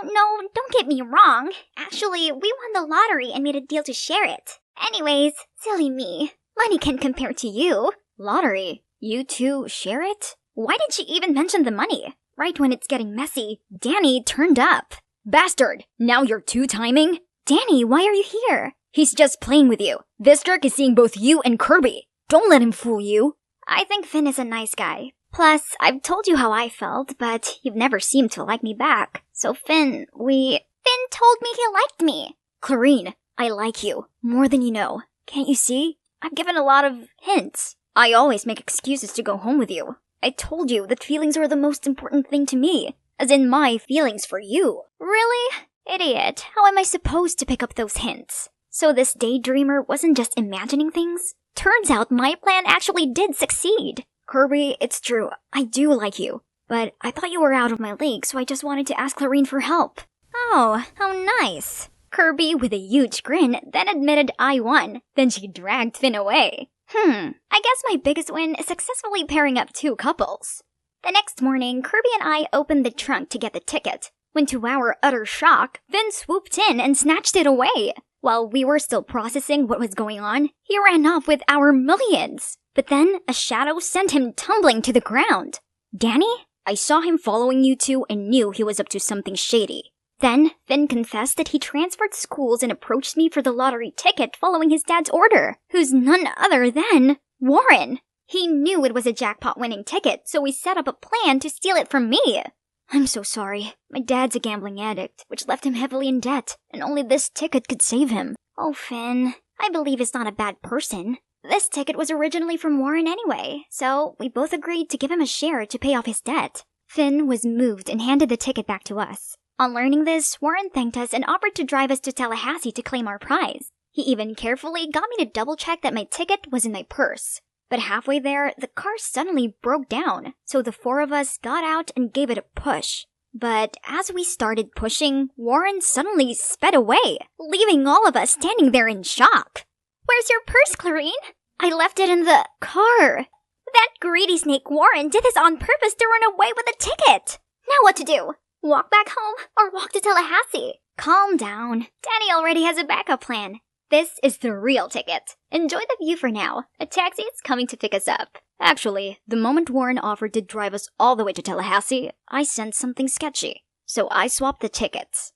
No, don't get me wrong. Actually, we won the lottery and made a deal to share it. Anyways, silly me. Money can't compare to you. Lottery? You two share it? Why did she even mention the money? Right when it's getting messy, Danny turned up. Bastard! Now you're two-timing? Danny, why are you here? He's just playing with you. This jerk is seeing both you and Kirby. Don't let him fool you. I think Finn is a nice guy. Plus, I've told you how I felt, but you've never seemed to like me back. So Finn told me he liked me. Clarine, I like you. More than you know. Can't you see? I've given a lot of hints. I always make excuses to go home with you. I told you that feelings are the most important thing to me. As in my feelings for you. Really? Idiot. How am I supposed to pick up those hints? So this daydreamer wasn't just imagining things? Turns out my plan actually did succeed. Kirby, it's true. I do like you. But I thought you were out of my league, so I just wanted to ask Clarine for help. Oh, how nice. Kirby, with a huge grin, then admitted I won. Then she dragged Finn away. I guess my biggest win is successfully pairing up two couples. The next morning, Kirby and I opened the trunk to get the ticket. when to our utter shock, Finn swooped in and snatched it away. While we were still processing what was going on, he ran off with our millions. But then a shadow sent him tumbling to the ground. Danny? I saw him following you two and knew he was up to something shady. Then, Finn confessed that he transferred schools and approached me for the lottery ticket following his dad's order, who's none other than Warren. He knew it was a jackpot-winning ticket, so he set up a plan to steal it from me. I'm so sorry. My dad's a gambling addict, which left him heavily in debt, and only this ticket could save him. Oh, Finn, I believe he's not a bad person. This ticket was originally from Warren anyway, so we both agreed to give him a share to pay off his debt. Finn was moved and handed the ticket back to us. On learning this, Warren thanked us and offered to drive us to Tallahassee to claim our prize. He even carefully got me to double-check that my ticket was in my purse. But halfway there, the car suddenly broke down, so the four of us got out and gave it a push. But as we started pushing, Warren suddenly sped away, leaving all of us standing there in shock. Where's your purse, Clarine? I left it in the car. That greedy snake Warren did this on purpose to run away with the ticket. Now what to do? Walk back home or walk to Tallahassee? Calm down. Danny already has a backup plan. This is the real ticket. Enjoy the view for now. A taxi is coming to pick us up. Actually, the moment Warren offered to drive us all the way to Tallahassee, I sensed something sketchy. So I swapped the tickets.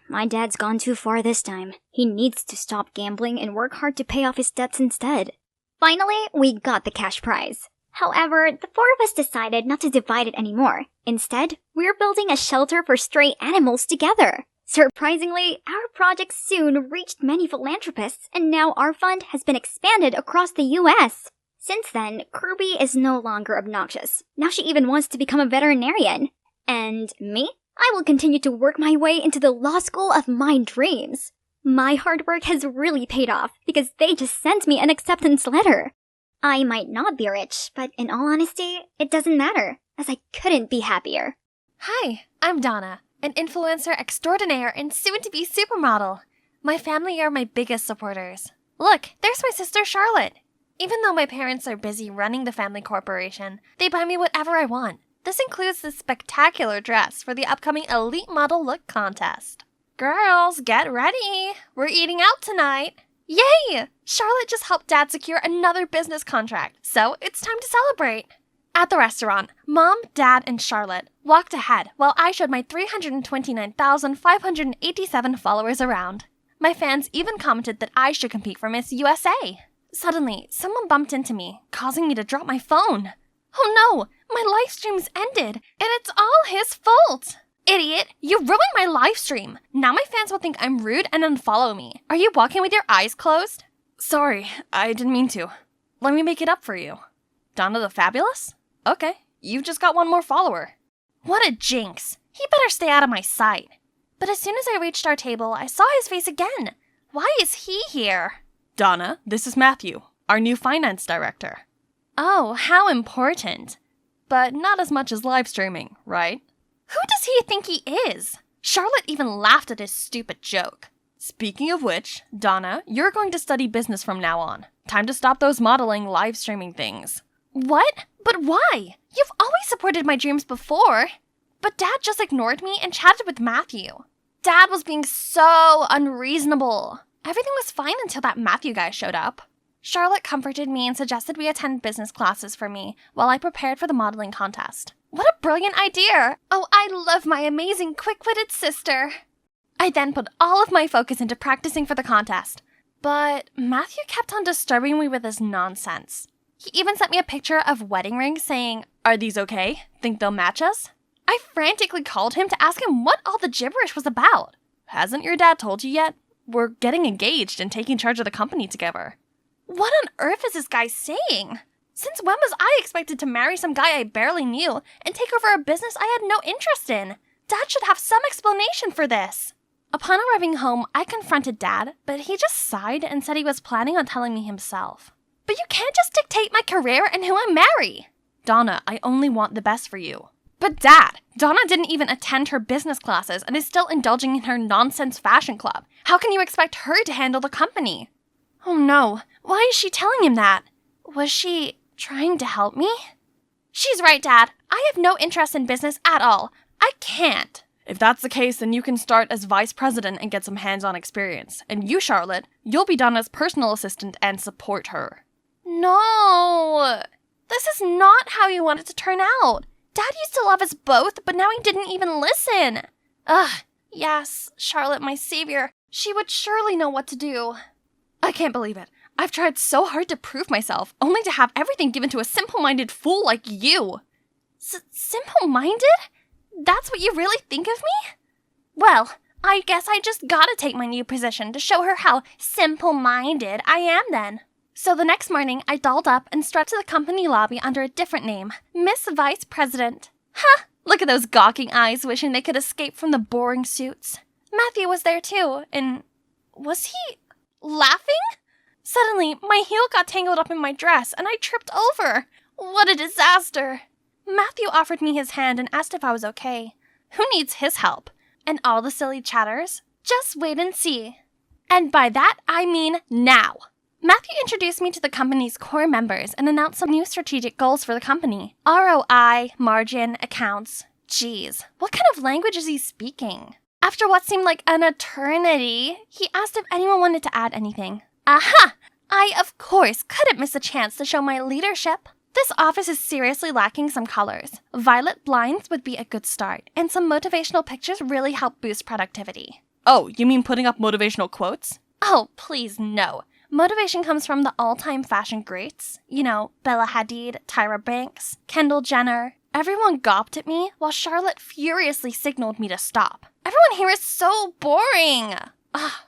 My dad's gone too far this time. He needs to stop gambling and work hard to pay off his debts instead. Finally, we got the cash prize. However, the four of us decided not to divide it anymore. Instead, we're building a shelter for stray animals together. Surprisingly, our project soon reached many philanthropists, and now our fund has been expanded across the US. Since then, Kirby is no longer obnoxious. Now she even wants to become a veterinarian. And me? I will continue to work my way into the law school of my dreams. My hard work has really paid off because they just sent me an acceptance letter. I might not be rich, but in all honesty, it doesn't matter, as I couldn't be happier. Hi, I'm Donna, an influencer extraordinaire and soon-to-be supermodel. My family are my biggest supporters. Look, there's my sister Charlotte. Even though my parents are busy running the family corporation, they buy me whatever I want. This includes this spectacular dress for the upcoming Elite Model Look contest. Girls, get ready. We're eating out tonight. Yay! Charlotte just helped Dad secure another business contract, so it's time to celebrate. At the restaurant, Mom, Dad, and Charlotte walked ahead while I showed my 329,587 followers around. My fans even commented that I should compete for Miss USA. Suddenly, someone bumped into me, causing me to drop my phone. Oh no! My live stream's ended, and it's all his fault! Idiot, you ruined my live stream. Now my fans will think I'm rude and unfollow me. Are you walking with your eyes closed? Sorry, I didn't mean to. Let me make it up for you. Donna the Fabulous? Okay, you've just got one more follower. What a jinx. He better stay out of my sight. But as soon as I reached our table, I saw his face again. Why is he here? Donna, this is Matthew, our new finance director. Oh, how important. But not as much as live streaming, right? Who does he think he is? Charlotte even laughed at his stupid joke. Speaking of which, Donna, you're going to study business from now on. Time to stop those modeling, live streaming things. What? But why? You've always supported my dreams before. But Dad just ignored me and chatted with Matthew. Dad was being so unreasonable. Everything was fine until that Matthew guy showed up. Charlotte comforted me and suggested we attend business classes for me while I prepared for the modeling contest. What a brilliant idea! Oh, I love my amazing quick-witted sister. I then put all of my focus into practicing for the contest. But Matthew kept on disturbing me with his nonsense. He even sent me a picture of wedding rings saying, "Are these okay? Think they'll match us?" I frantically called him to ask him what all the gibberish was about. Hasn't your dad told you yet? We're getting engaged and taking charge of the company together. What on earth is this guy saying? Since when was I expected to marry some guy I barely knew and take over a business I had no interest in? Dad should have some explanation for this. Upon arriving home, I confronted Dad, but he just sighed and said he was planning on telling me himself. But you can't just dictate my career and who I marry. Donna, I only want the best for you. But Dad, Donna didn't even attend her business classes and is still indulging in her nonsense fashion club. How can you expect her to handle the company? Oh no, why is she telling him that? Was she trying to help me? She's right, Dad. I have no interest in business at all. I can't. If that's the case, then you can start as vice president and get some hands-on experience. And you, Charlotte, you'll be done as personal assistant and support her. No! This is not how you want it to turn out. Dad used to love us both, but now he didn't even listen. Ugh, yes, Charlotte, my savior. She would surely know what to do. I can't believe it. I've tried so hard to prove myself, only to have everything given to a simple-minded fool like you. Simple-minded? That's what you really think of me? Well, I guess I just gotta take my new position to show her how simple-minded I am then. So the next morning, I dolled up and strutted to the company lobby under a different name, Miss Vice President. Ha! Look at those gawking eyes wishing they could escape from the boring suits. Matthew was there too, and was he laughing? Suddenly, my heel got tangled up in my dress and I tripped over. What a disaster! Matthew offered me his hand and asked if I was okay. Who needs his help? And all the silly chatters? Just wait and see. And by that, I mean now. Matthew introduced me to the company's core members and announced some new strategic goals for the company. ROI, margin, accounts. Geez, what kind of language is he speaking? After what seemed like an eternity, he asked if anyone wanted to add anything. Aha! I, of course, couldn't miss a chance to show my leadership. This office is seriously lacking some colors. Violet blinds would be a good start, and some motivational pictures really help boost productivity. Oh, you mean putting up motivational quotes? Oh, please no. Motivation comes from the all-time fashion greats. You know, Bella Hadid, Tyra Banks, Kendall Jenner. Everyone gawped at me, while Charlotte furiously signaled me to stop. Everyone here is so boring!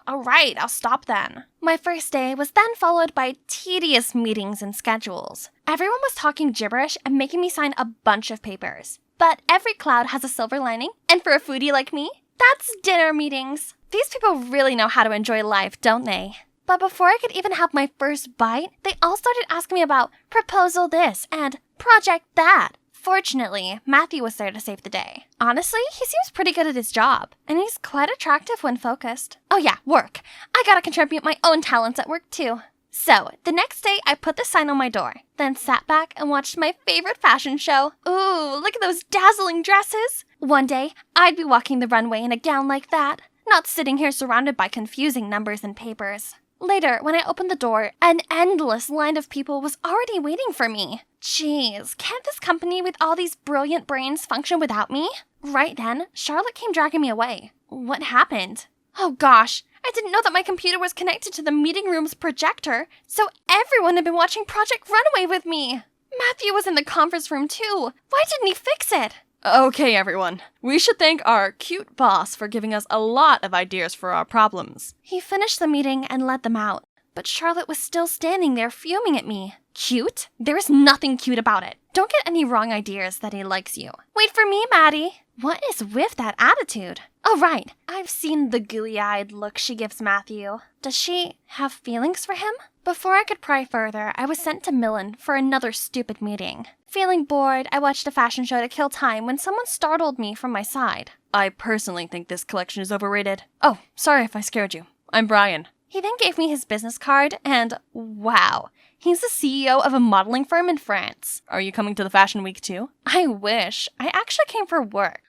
Alright, I'll stop then. My first day was then followed by tedious meetings and schedules. Everyone was talking gibberish and making me sign a bunch of papers. But every cloud has a silver lining, and for a foodie like me, that's dinner meetings. These people really know how to enjoy life, don't they? But before I could even have my first bite, they all started asking me about proposal this and project that. Fortunately, Matthew was there to save the day. Honestly, he seems pretty good at his job, and he's quite attractive when focused. Oh yeah, work. I gotta contribute my own talents at work too. So, the next day, I put the sign on my door, then sat back and watched my favorite fashion show. Ooh, look at those dazzling dresses! One day, I'd be walking the runway in a gown like that, not sitting here surrounded by confusing numbers and papers. Later, when I opened the door, an endless line of people was already waiting for me. Jeez, can't this company with all these brilliant brains function without me? Right then, Charlotte came dragging me away. What happened? Oh gosh, I didn't know that my computer was connected to the meeting room's projector, so everyone had been watching Project Runway with me. Matthew was in the conference room too. Why didn't he fix it? Okay, everyone. We should thank our cute boss for giving us a lot of ideas for our problems. He finished the meeting and led them out, but Charlotte was still standing there fuming at me. Cute? There is nothing cute about it. Don't get any wrong ideas that he likes you. Wait for me, Maddie. What is with that attitude? Oh, right. I've seen the gooey-eyed look she gives Matthew. Does she have feelings for him? Before I could pry further, I was sent to Millen for another stupid meeting. Feeling bored, I watched a fashion show to kill time when someone startled me from my side. I personally think this collection is overrated. Oh, sorry if I scared you. I'm Brian. He then gave me his business card, and wow, he's the CEO of a modeling firm in France. Are you coming to the fashion week too? I wish. I actually came for work.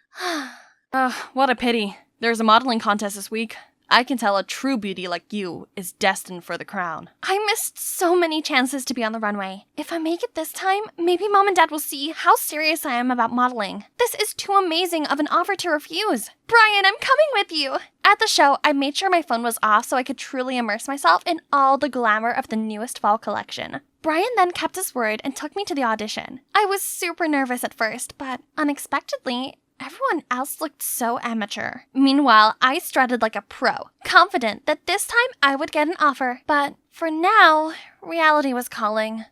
What a pity. There's a modeling contest this week. I can tell a true beauty like you is destined for the crown. I missed so many chances to be on the runway. If I make it this time, maybe Mom and Dad will see how serious I am about modeling. This is too amazing of an offer to refuse. Brian, I'm coming with you. At the show, I made sure my phone was off so I could truly immerse myself in all the glamour of the newest fall collection. Brian then kept his word and took me to the audition. I was super nervous at first, but unexpectedly, everyone else looked so amateur. Meanwhile, I strutted like a pro, confident that this time I would get an offer. But for now, reality was calling.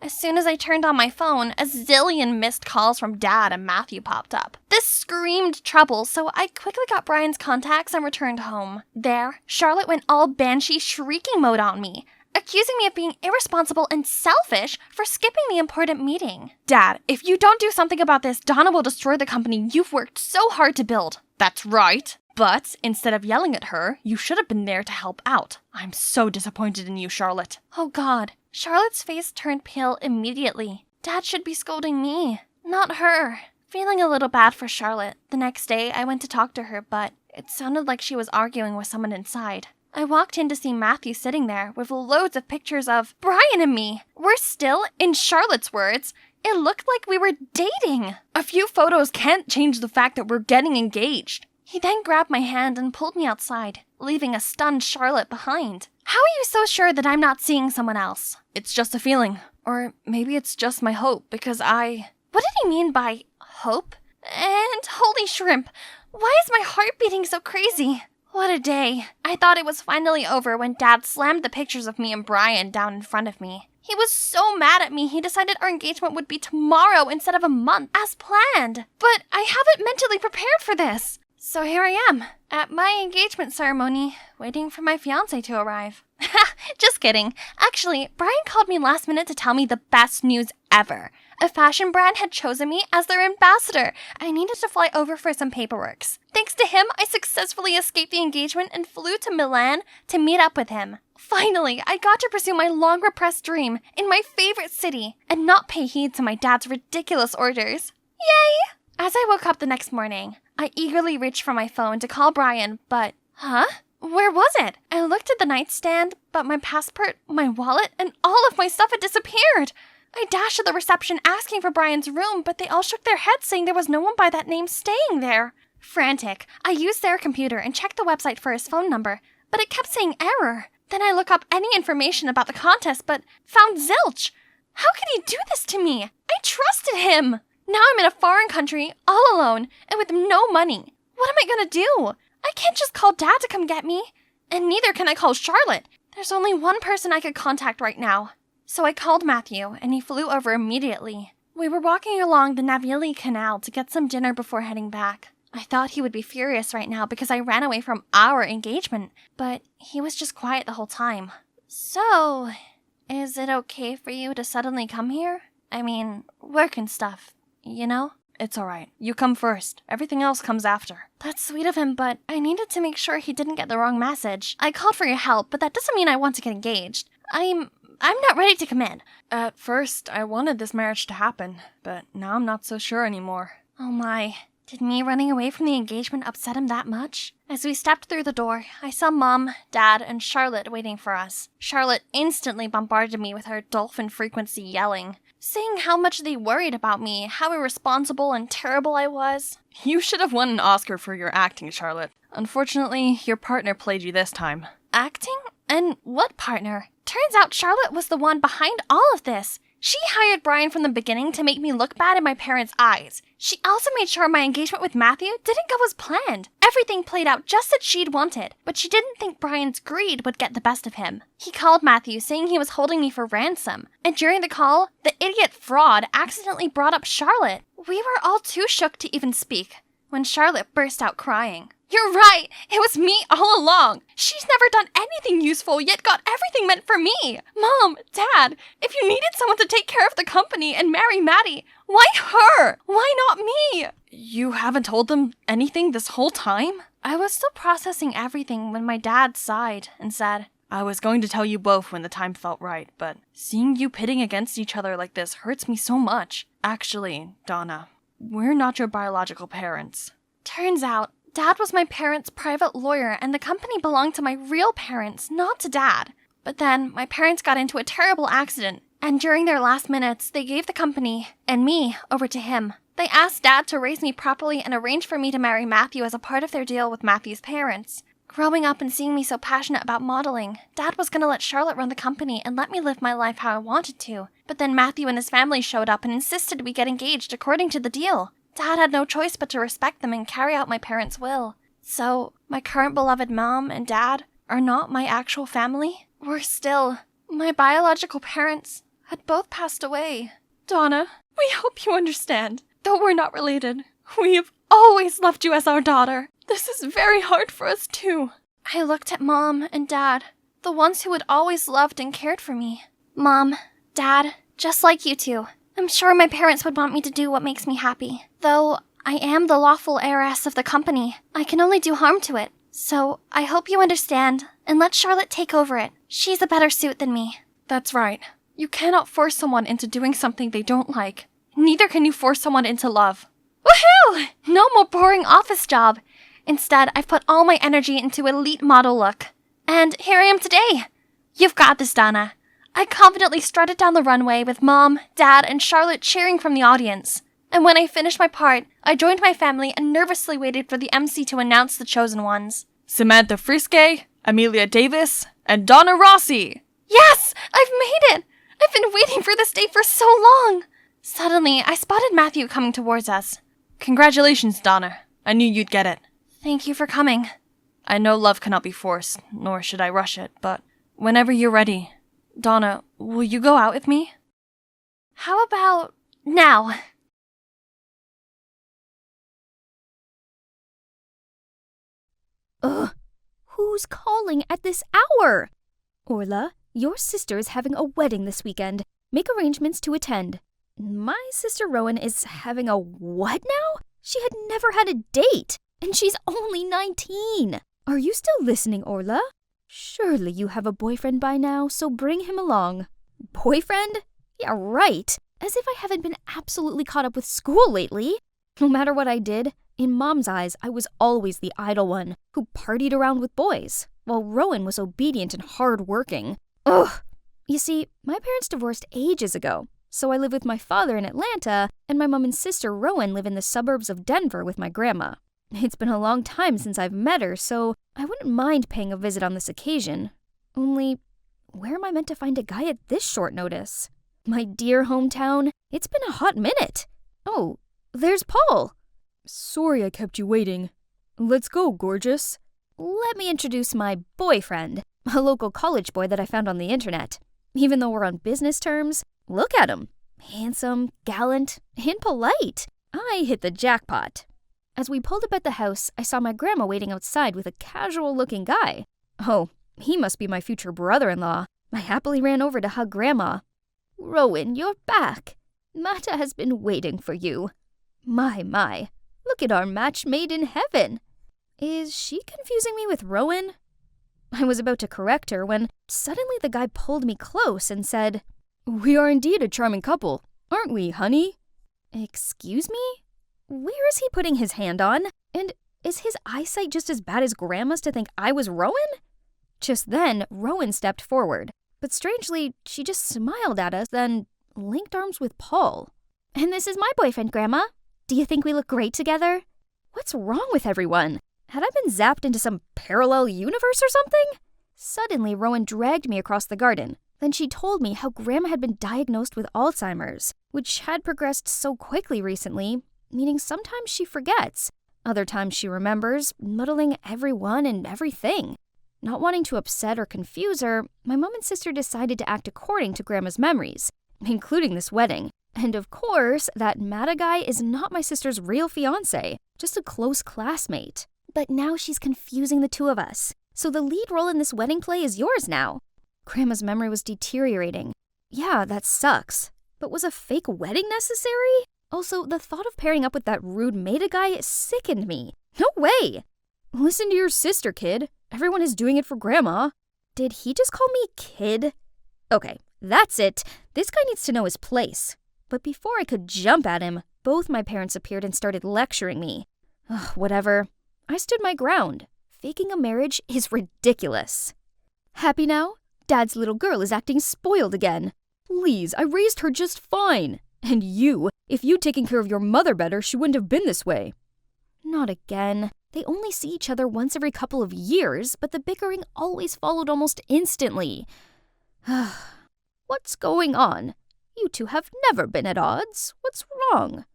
As soon as I turned on my phone, a zillion missed calls from Dad and Matthew popped up. This screamed trouble, so I quickly got Brian's contacts and returned home. There, Charlotte went all banshee shrieking mode on me, accusing me of being irresponsible and selfish for skipping the important meeting. Dad, if you don't do something about this, Donna will destroy the company you've worked so hard to build. That's right. But instead of yelling at her, you should have been there to help out. I'm so disappointed in you, Charlotte. Oh God. Charlotte's face turned pale immediately. Dad should be scolding me, not her. Feeling a little bad for Charlotte, the next day I went to talk to her, but it sounded like she was arguing with someone inside. I walked in to see Matthew sitting there with loads of pictures of Brian and me. We're still, in Charlotte's words, it looked like we were dating. A few photos can't change the fact that we're getting engaged. He then grabbed my hand and pulled me outside, leaving a stunned Charlotte behind. How are you so sure that I'm not seeing someone else? It's just a feeling. Or maybe it's just my hope, because What did he mean by hope? And holy shrimp, why is my heart beating so crazy? What a day. I thought it was finally over when Dad slammed the pictures of me and Brian down in front of me. He was so mad at me, he decided our engagement would be tomorrow instead of a month, as planned. But I haven't mentally prepared for this. So here I am, at my engagement ceremony, waiting for my fiancé to arrive. Just kidding. Actually, Brian called me last minute to tell me the best news ever. A fashion brand had chosen me as their ambassador. I needed to fly over for some paperwork. Thanks to him, I successfully escaped the engagement and flew to Milan to meet up with him. Finally, I got to pursue my long-repressed dream in my favorite city and not pay heed to my dad's ridiculous orders. Yay! As I woke up the next morning, I eagerly reached for my phone to call Brian, but... Where was it? I looked at the nightstand, but my passport, my wallet, and all of my stuff had disappeared. I dashed to the reception asking for Brian's room, but they all shook their heads saying there was no one by that name staying there. Frantic, I used their computer and checked the website for his phone number, but it kept saying error. Then I looked up any information about the contest, but found zilch. How could he do this to me? I trusted him. Now I'm in a foreign country, all alone, and with no money. What am I gonna do? I can't just call Dad to come get me. And neither can I call Charlotte. There's only one person I could contact right now. So I called Matthew, and he flew over immediately. We were walking along the Navili Canal to get some dinner before heading back. I thought he would be furious right now because I ran away from our engagement, but he was just quiet the whole time. So, is it okay for you to suddenly come here? I mean, work and stuff, you know? It's alright. You come first. Everything else comes after. That's sweet of him, but I needed to make sure he didn't get the wrong message. I called for your help, but that doesn't mean I want to get engaged. I'm not ready to commit. At first, I wanted this marriage to happen, but now I'm not so sure anymore. Oh my. Did me running away from the engagement upset him that much? As we stepped through the door, I saw Mom, Dad, and Charlotte waiting for us. Charlotte instantly bombarded me with her dolphin frequency yelling, saying how much they worried about me, how irresponsible and terrible I was. You should have won an Oscar for your acting, Charlotte. Unfortunately, your partner played you this time. Acting? And what partner? Turns out Charlotte was the one behind all of this. She hired Brian from the beginning to make me look bad in my parents' eyes. She also made sure my engagement with Matthew didn't go as planned. Everything played out just as she'd wanted, but she didn't think Brian's greed would get the best of him. He called Matthew saying he was holding me for ransom, and during the call, the idiot fraud accidentally brought up Charlotte. We were all too shook to even speak, when Charlotte burst out crying. You're right! It was me all along! She's never done anything useful, yet got everything meant for me! Mom, Dad, if you needed someone to take care of the company and marry Maddie, why her? Why not me? You haven't told them anything this whole time? I was still processing everything when my dad sighed and said, I was going to tell you both when the time felt right, but seeing you pitting against each other like this hurts me so much. Actually, Donna, we're not your biological parents. Turns out, Dad was my parents' private lawyer, and the company belonged to my real parents, not to Dad. But then, my parents got into a terrible accident, and during their last minutes, they gave the company, and me, over to him. They asked Dad to raise me properly and arrange for me to marry Matthew as a part of their deal with Matthew's parents. Growing up and seeing me so passionate about modeling, Dad was gonna let Charlotte run the company and let me live my life how I wanted to. But then Matthew and his family showed up and insisted we get engaged according to the deal. Dad had no choice but to respect them and carry out my parents' will. So, my current beloved mom and dad are not my actual family. We're still. My biological parents had both passed away. Donna, we hope you understand. Though we're not related, we have always loved you as our daughter. This is very hard for us too. I looked at Mom and Dad, the ones who had always loved and cared for me. Mom, Dad, just like you two, I'm sure my parents would want me to do what makes me happy. Though I am the lawful heiress of the company, I can only do harm to it. So I hope you understand, and let Charlotte take over it. She's a better suit than me. That's right. You cannot force someone into doing something they don't like. Neither can you force someone into love. Woohoo! No more boring office job. Instead, I've put all my energy into elite model look. And here I am today. You've got this, Donna. I confidently strutted down the runway with Mom, Dad, and Charlotte cheering from the audience. And when I finished my part, I joined my family and nervously waited for the MC to announce the chosen ones. Samantha Friske, Amelia Davis, and Donna Rossi! Yes! I've made it! I've been waiting for this day for so long! Suddenly, I spotted Matthew coming towards us. Congratulations, Donna. I knew you'd get it. Thank you for coming. I know love cannot be forced, nor should I rush it, but whenever you're ready, Donna, will you go out with me? How about now? Ugh, who's calling at this hour? Orla, your sister is having a wedding this weekend. Make arrangements to attend. My sister Rowan is having a what now? She had never had a date, and she's only 19. Are you still listening, Orla? Surely you have a boyfriend by now, so bring him along. Boyfriend? Yeah, right. As if I haven't been absolutely caught up with school lately. No matter what I did, in Mom's eyes, I was always the idle one who partied around with boys, while Rowan was obedient and hard-working. Ugh! You see, my parents divorced ages ago, so I live with my father in Atlanta, and my mom and sister Rowan live in the suburbs of Denver with my grandma. It's been a long time since I've met her, so I wouldn't mind paying a visit on this occasion. Only, where am I meant to find a guy at this short notice? My dear hometown, it's been a hot minute. Oh, there's Paul. Sorry I kept you waiting. Let's go, gorgeous. Let me introduce my boyfriend, a local college boy that I found on the internet. Even though we're on business terms, look at him. Handsome, gallant, and polite. I hit the jackpot. As we pulled up at the house, I saw my grandma waiting outside with a casual-looking guy. Oh, he must be my future brother-in-law. I happily ran over to hug Grandma. Rowan, you're back. Mata has been waiting for you. My, look at our match made in heaven. Is she confusing me with Rowan? I was about to correct her when suddenly the guy pulled me close and said, We are indeed a charming couple, aren't we, honey? Excuse me? Where is he putting his hand on? And is his eyesight just as bad as Grandma's to think I was Rowan? Just then, Rowan stepped forward, but strangely, she just smiled at us, then linked arms with Paul. And this is my boyfriend, Grandma. Do you think we look great together? What's wrong with everyone? Had I been zapped into some parallel universe or something? Suddenly, Rowan dragged me across the garden. Then she told me how Grandma had been diagnosed with Alzheimer's, which had progressed so quickly recently, meaning sometimes she forgets. Other times she remembers, muddling everyone and everything. Not wanting to upset or confuse her, my mom and sister decided to act according to Grandma's memories, including this wedding. And of course, that Mata guy is not my sister's real fiancé, just a close classmate. But now she's confusing the two of us. So the lead role in this wedding play is yours now. Grandma's memory was deteriorating. Yeah, that sucks. But was a fake wedding necessary? Also, the thought of pairing up with that rude Mata guy sickened me. No way! Listen to your sister, kid. Everyone is doing it for Grandma. Did he just call me kid? Okay, that's it. This guy needs to know his place. But before I could jump at him, both my parents appeared and started lecturing me. Ugh, whatever. I stood my ground. Faking a marriage is ridiculous. Happy now? Dad's little girl is acting spoiled again. Please, I raised her just fine. And you, if you'd taken care of your mother better, she wouldn't have been this way. Not again. They only see each other once every couple of years, but the bickering always followed almost instantly. What's going on? You two have never been at odds. What's wrong?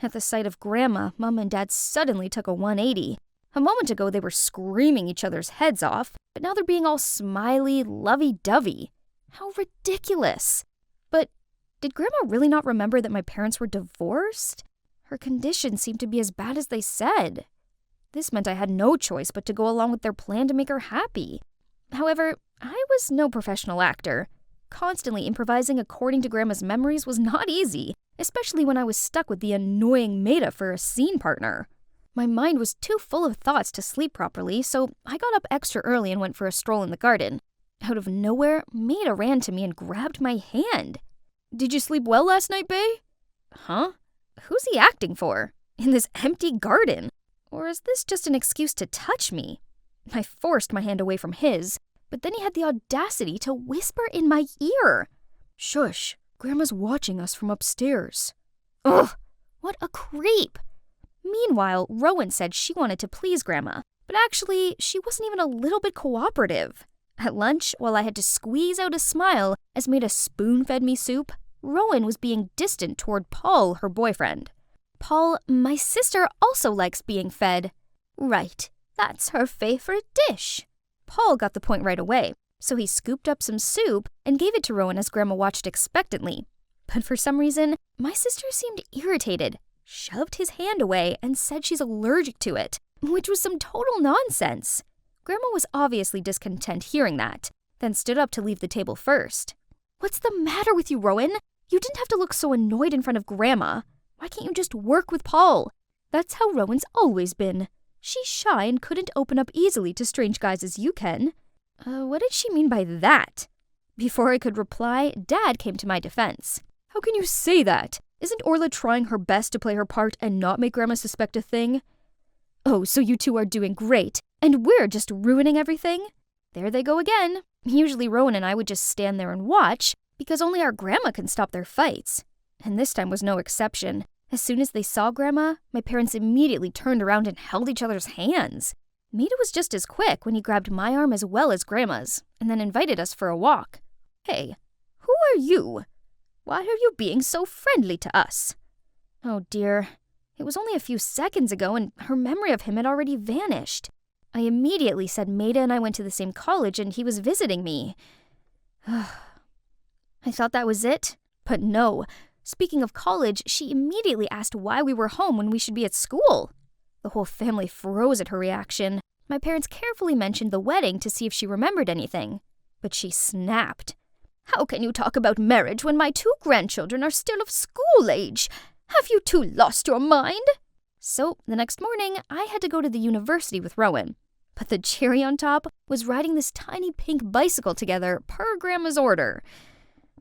At the sight of Grandma, Mom and Dad suddenly took a 180. A moment ago, they were screaming each other's heads off, but now they're being all smiley, lovey-dovey. How ridiculous. But did Grandma really not remember that my parents were divorced? Her condition seemed to be as bad as they said. This meant I had no choice but to go along with their plan to make her happy. However, I was no professional actor. Constantly improvising according to Grandma's memories was not easy, especially when I was stuck with the annoying Mata for a scene partner. My mind was too full of thoughts to sleep properly, so I got up extra early and went for a stroll in the garden. Out of nowhere, Mata ran to me and grabbed my hand. Did you sleep well last night, bae? Huh? Who's he acting for? in this empty garden? Or is this just an excuse to touch me? I forced my hand away from his, but then he had the audacity to whisper in my ear. Shush, Grandma's watching us from upstairs. Ugh, what a creep. Meanwhile, Rowan said she wanted to please Grandma, but actually, she wasn't even a little bit cooperative. At lunch, while I had to squeeze out a smile as Maida spoon-fed me soup, Rowan was being distant toward Paul, her boyfriend. Paul, my sister, also likes being fed. Right, that's her favorite dish. Paul got the point right away, so he scooped up some soup and gave it to Rowan as Grandma watched expectantly. But for some reason, my sister seemed irritated, shoved his hand away, and said she's allergic to it, which was some total nonsense. Grandma was obviously discontent hearing that, then stood up to leave the table first. What's the matter with you, Rowan? You didn't have to look so annoyed in front of Grandma. Why can't you just work with Paul? That's how Rowan's always been. She's shy and couldn't open up easily to strange guys as you can. What did she mean by that? Before I could reply, Dad came to my defense. How can you say that? Isn't Orla trying her best to play her part and not make Grandma suspect a thing? Oh, so you two are doing great, and we're just ruining everything? There they go again. Usually Rowan and I would just stand there and watch, because only our Grandma can stop their fights. And this time was no exception. As soon as they saw Grandma, my parents immediately turned around and held each other's hands. Maida was just as quick when he grabbed my arm as well as Grandma's, and then invited us for a walk. Hey, who are you? Why are you being so friendly to us? Oh dear, it was only a few seconds ago and her memory of him had already vanished. I immediately said Maida and I went to the same college and he was visiting me. I thought that was it, but no. Speaking of college, she immediately asked why we were home when we should be at school. The whole family froze at her reaction. My parents carefully mentioned the wedding to see if she remembered anything. But she snapped. How can you talk about marriage when my 2 grandchildren are still of school age? Have you two lost your mind? So, the next morning, I had to go to the university with Rowan. But the cherry on top was riding this tiny pink bicycle together per Grandma's order.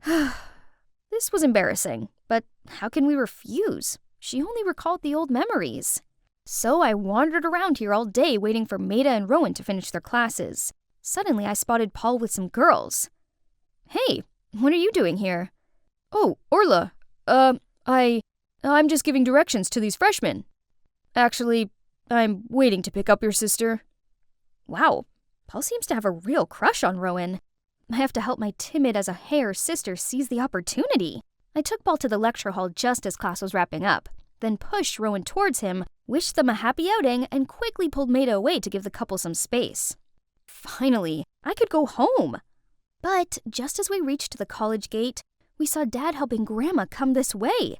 This was embarrassing, but how can we refuse? She only recalled the old memories. So I wandered around here all day waiting for Maida and Rowan to finish their classes. Suddenly I spotted Paul with some girls. Hey, what are you doing here? Oh, Orla, I'm just giving directions to these freshmen. Actually, I'm waiting to pick up your sister. Wow, Paul seems to have a real crush on Rowan. I have to help my timid as a hare sister seize the opportunity. I took Paul to the lecture hall just as class was wrapping up, then pushed Rowan towards him, wished them a happy outing, and quickly pulled Maida away to give the couple some space. Finally, I could go home. But just as we reached the college gate, we saw Dad helping Grandma come this way.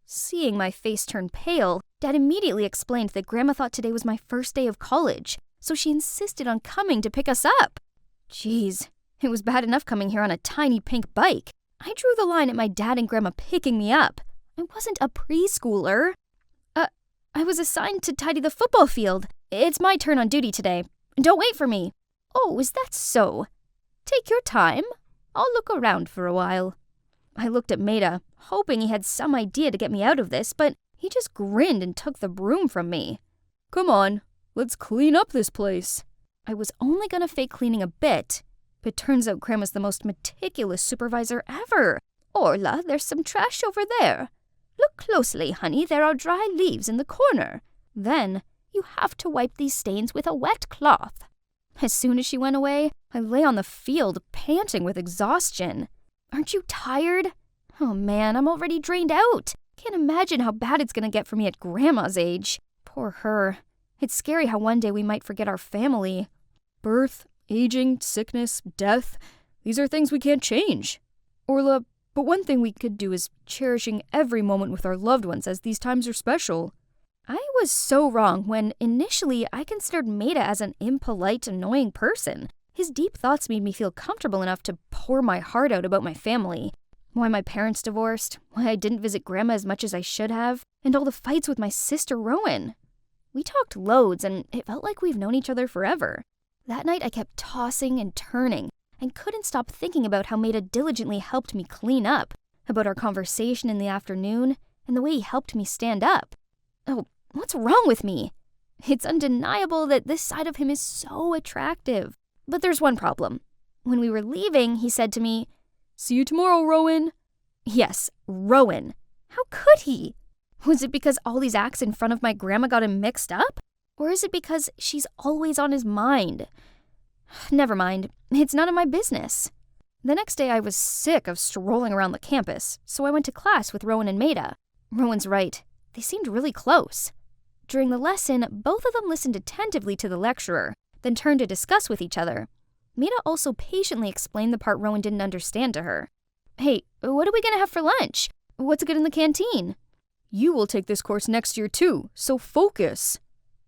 Seeing my face turn pale, Dad immediately explained that Grandma thought today was my first day of college, so she insisted on coming to pick us up. Jeez, it was bad enough coming here on a tiny pink bike. I drew the line at my dad and Grandma picking me up. I wasn't a preschooler. I was assigned to tidy the football field. It's my turn on duty today. Don't wait for me. Oh, is that so? Take your time. I'll look around for a while. I looked at Maida, hoping he had some idea to get me out of this, but he just grinned and took the broom from me. Come on, let's clean up this place. I was only gonna fake cleaning a bit, but turns out Grandma's the most meticulous supervisor ever. Orla, there's some trash over there. Look closely, honey, there are dry leaves in the corner. Then, you have to wipe these stains with a wet cloth. As soon as she went away, I lay on the field, panting with exhaustion. Aren't you tired? Oh man, I'm already drained out. Can't imagine how bad it's gonna get for me at Grandma's age. Poor her. It's scary how one day we might forget our family. Birth, aging, sickness, death, these are things we can't change. Orla, but one thing we could do is cherishing every moment with our loved ones as these times are special. I was so wrong when initially I considered Maida as an impolite, annoying person. His deep thoughts made me feel comfortable enough to pour my heart out about my family. Why my parents divorced, why I didn't visit Grandma as much as I should have, and all the fights with my sister Rowan. We talked loads and it felt like we've known each other forever. That night I kept tossing and turning and couldn't stop thinking about how Maida diligently helped me clean up, about our conversation in the afternoon, and the way he helped me stand up. Oh, What's wrong with me? It's undeniable that this side of him is so attractive. But there's one problem. When we were leaving, he said to me, "See you tomorrow, Rowan." Yes, Rowan. How could he? Was it because all these acts in front of my grandma got him mixed up? Or is it because she's always on his mind? Never mind. It's none of my business. The next day I was sick of strolling around the campus, so I went to class with Rowan and Maida. Rowan's right. They seemed really close. During the lesson, both of them listened attentively to the lecturer, then turned to discuss with each other. Maida also patiently explained the part Rowan didn't understand to her. "Hey, what are we going to have for lunch? What's good in the canteen?" "You will take this course next year too, so focus."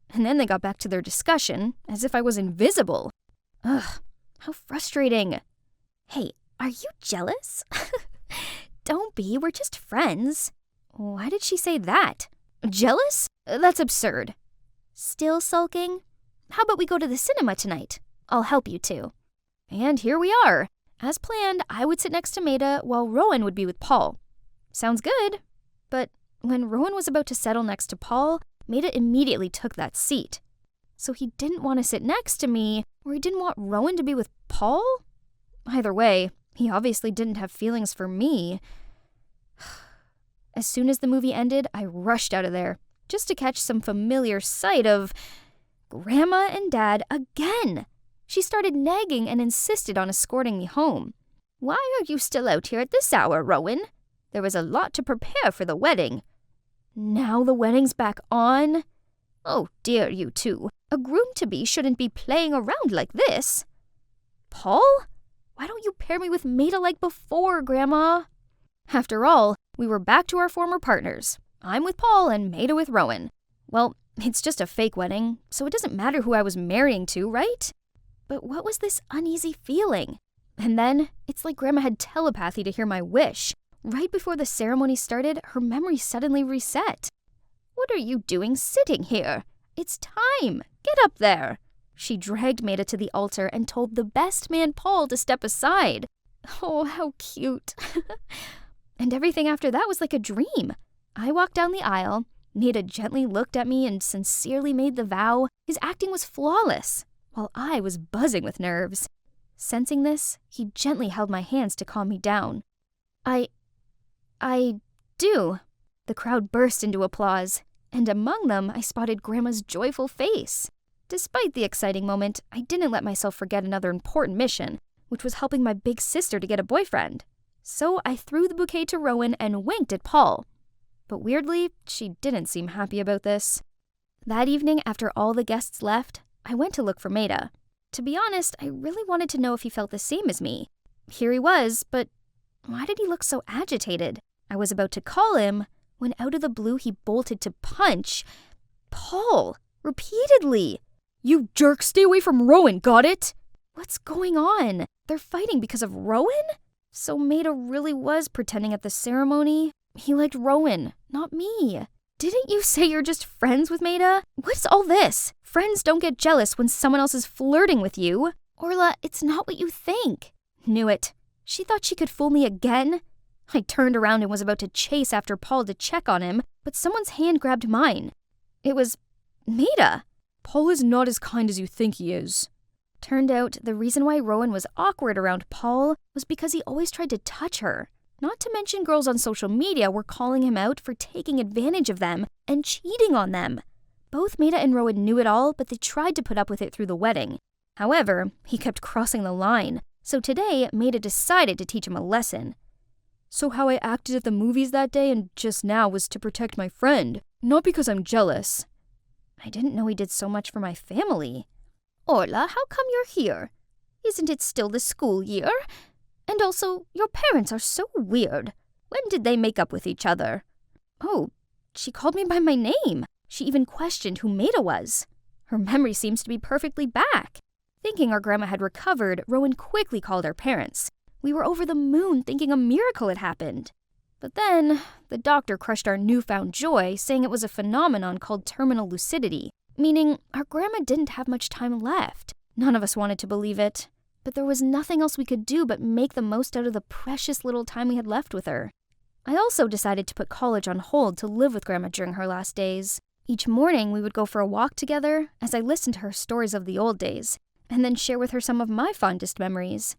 And then they got back to their discussion, as if I was invisible. Ugh, how frustrating. Hey, are you jealous? Don't be, we're just friends. Why did she say that? Jealous? That's absurd. Still sulking? How about we go to the cinema tonight? I'll help you too. And here we are. As planned, I would sit next to Maida while Rowan would be with Paul. Sounds good. But when Rowan was about to settle next to Paul, Maida immediately took that seat. So he didn't want to sit next to me, or he didn't want Rowan to be with Paul? Either way, he obviously didn't have feelings for me. As soon as the movie ended, I rushed out of there, just to catch some familiar sight of Grandma and Dad again. She started nagging and insisted on escorting me home. "Why are you still out here at this hour, Rowan? There was a lot to prepare for the wedding." Now the wedding's back on? Oh dear, you two. A groom-to-be shouldn't be playing around like this. Paul? Why don't you pair me with Maida like before, Grandma? After all, we were back to our former partners. I'm with Paul and Maida with Rowan. Well, it's just a fake wedding, so it doesn't matter who I was marrying to, right? But what was this uneasy feeling? And then, it's like Grandma had telepathy to hear my wish. Right before the ceremony started, her memory suddenly reset. "What are you doing sitting here? It's time! Get up there!" She dragged Maida to the altar and told the best man, Paul, to step aside. Oh, how cute. And everything after that was like a dream. I walked down the aisle. Maida gently looked at me and sincerely made the vow. His acting was flawless, while I was buzzing with nerves. Sensing this, he gently held my hands to calm me down. I do. The crowd burst into applause, and among them I spotted Grandma's joyful face. Despite the exciting moment, I didn't let myself forget another important mission, which was helping my big sister to get a boyfriend. So I threw the bouquet to Rowan and winked at Paul. But weirdly, she didn't seem happy about this. That evening, after all the guests left, I went to look for Maida. To be honest, I really wanted to know if he felt the same as me. Here he was, but why did he look so agitated? I was about to call him when out of the blue he bolted to punch Paul repeatedly. "You jerk, stay away from Rowan, got it?" What's going on? They're fighting because of Rowan? So Maida really was pretending at the ceremony? He liked Rowan, not me. Didn't you say you're just friends with Maida? What's all this? Friends don't get jealous when someone else is flirting with you. Orla, it's not what you think. Knew it. She thought she could fool me again? I turned around and was about to chase after Paul to check on him, but someone's hand grabbed mine. It was Maida. "Paul is not as kind as you think he is." Turned out the reason why Rowan was awkward around Paul was because he always tried to touch her. Not to mention girls on social media were calling him out for taking advantage of them and cheating on them. Both Maida and Rowan knew it all, but they tried to put up with it through the wedding. However, he kept crossing the line, so today Maida decided to teach him a lesson. "So how I acted at the movies that day and just now was to protect my friend, not because I'm jealous." I didn't know he did so much for my family. "Orla, how come you're here? Isn't it still the school year? And also, your parents are so weird. When did they make up with each other?" Oh, she called me by my name. She even questioned who Maida was. Her memory seems to be perfectly back. Thinking our grandma had recovered, Rowan quickly called our parents. We were over the moon thinking a miracle had happened. But then, the doctor crushed our newfound joy, saying it was a phenomenon called terminal lucidity, meaning our grandma didn't have much time left. None of us wanted to believe it, but there was nothing else we could do but make the most out of the precious little time we had left with her. I also decided to put college on hold to live with Grandma during her last days. Each morning, we would go for a walk together as I listened to her stories of the old days, and then share with her some of my fondest memories.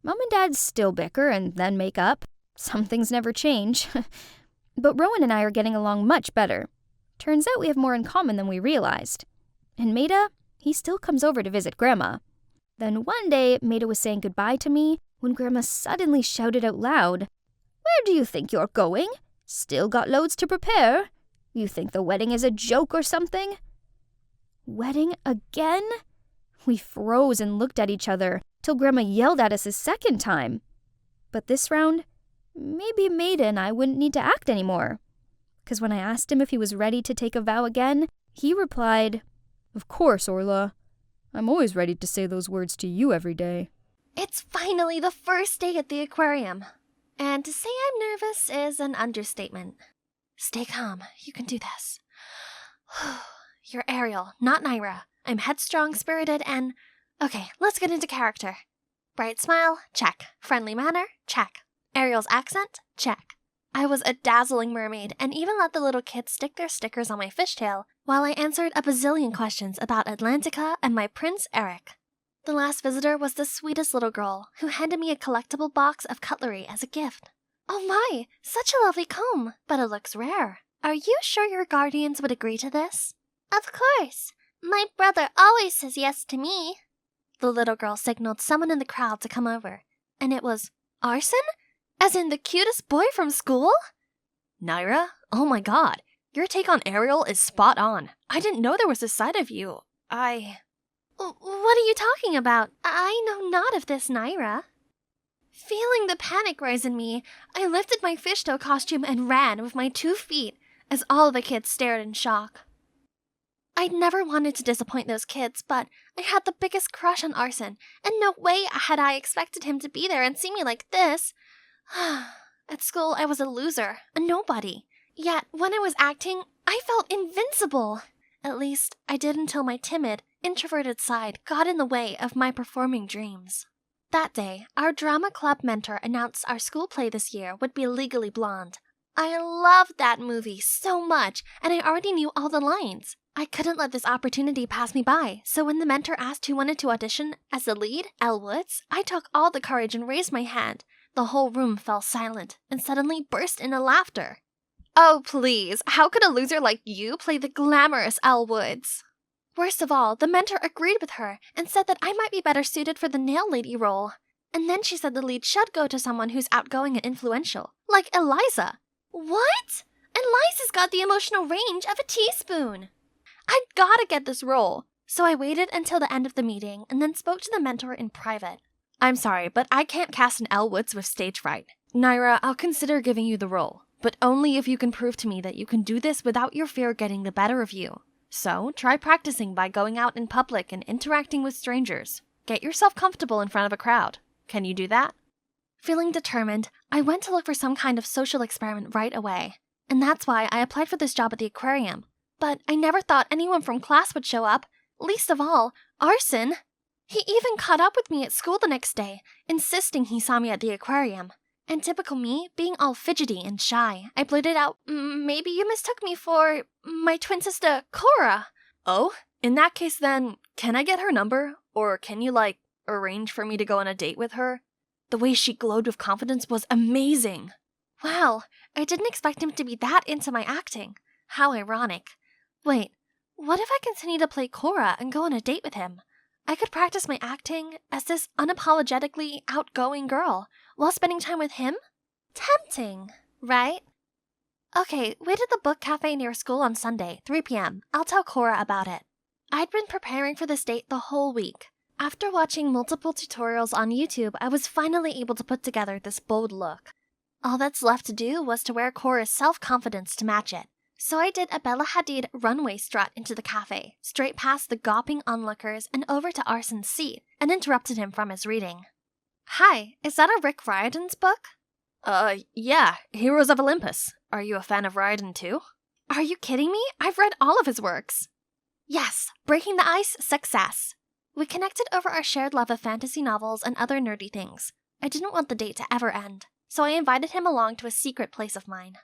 Mom and Dad still bicker and then make up. Some things never change. But Rowan and I are getting along much better. Turns out we have more in common than we realized. And Maida, he still comes over to visit Grandma. Then one day, Maida was saying goodbye to me when Grandma suddenly shouted out loud, "Where do you think you're going? Still got loads to prepare. You think the wedding is a joke or something?" Wedding again? We froze and looked at each other till Grandma yelled at us a second time. But this round, maybe Maida and I wouldn't need to act anymore. 'Cause when I asked him if he was ready to take a vow again, he replied, "Of course, Orla. I'm always ready to say those words to you every day." It's finally the first day at the aquarium. And to say I'm nervous is an understatement. Stay calm. You can do this. You're Ariel, not Naira. I'm headstrong, spirited, and... Okay, let's get into character. Bright smile? Check. Friendly manner? Check. Ariel's accent? Check. I was a dazzling mermaid and even let the little kids stick their stickers on my fishtail while I answered a bazillion questions about Atlantica and my Prince Eric. The last visitor was the sweetest little girl who handed me a collectible box of cutlery as a gift. Oh my, such a lovely comb, but it looks rare. Are you sure your guardians would agree to this? Of course. My brother always says yes to me. The little girl signaled someone in the crowd to come over, and it was Arson? As in the cutest boy from school? Naira? Oh my god. Your take on Ariel is spot on. I didn't know there was this side of you. What are you talking about? I know not of this, Naira. Feeling the panic rise in me, I lifted my fishtail costume and ran with my 2 feet as all the kids stared in shock. I'd never wanted to disappoint those kids, but I had the biggest crush on Arson, and no way had I expected him to be there and see me like this. At school, I was a loser, a nobody. Yet, when I was acting, I felt invincible. At least, I did until my timid, introverted side got in the way of my performing dreams. That day, our drama club mentor announced our school play this year would be Legally Blonde. I loved that movie so much, and I already knew all the lines. I couldn't let this opportunity pass me by, so when the mentor asked who wanted to audition as the lead, Elle Woods, I took all the courage and raised my hand. The whole room fell silent and suddenly burst into laughter. Oh, please, how could a loser like you play the glamorous Elle Woods? Worst of all, the mentor agreed with her and said that I might be better suited for the nail lady role. And then she said the lead should go to someone who's outgoing and influential, like Eliza. What? Eliza's got the emotional range of a teaspoon. I gotta get this role. So I waited until the end of the meeting and then spoke to the mentor in private. I'm sorry, but I can't cast an Elle Woods with stage fright. Naira, I'll consider giving you the role, but only if you can prove to me that you can do this without your fear getting the better of you. So, try practicing by going out in public and interacting with strangers. Get yourself comfortable in front of a crowd. Can you do that? Feeling determined, I went to look for some kind of social experiment right away. And that's why I applied for this job at the aquarium. But I never thought anyone from class would show up, least of all, Arson. He even caught up with me at school the next day, insisting he saw me at the aquarium. And typical me, being all fidgety and shy, I blurted out, "Maybe you mistook me for my twin sister, Cora." Oh? In that case then, can I get her number? Or can you, arrange for me to go on a date with her? The way she glowed with confidence was amazing. Wow, I didn't expect him to be that into my acting. How ironic. Wait, what if I continue to play Cora and go on a date with him? I could practice my acting as this unapologetically outgoing girl while spending time with him? Tempting, right? Okay, wait at the book cafe near school on Sunday, 3 p.m. I'll tell Cora about it. I'd been preparing for this date the whole week. After watching multiple tutorials on YouTube, I was finally able to put together this bold look. All that's left to do was to wear Cora's self-confidence to match it. So I did a Bella Hadid runway strut into the cafe, straight past the gawping onlookers and over to Arson's seat, and interrupted him from his reading. Hi, is that a Rick Riordan's book? Yeah, Heroes of Olympus. Are you a fan of Riordan too? Are you kidding me? I've read all of his works. Yes, Breaking the Ice, success. We connected over our shared love of fantasy novels and other nerdy things. I didn't want the date to ever end, so I invited him along to a secret place of mine.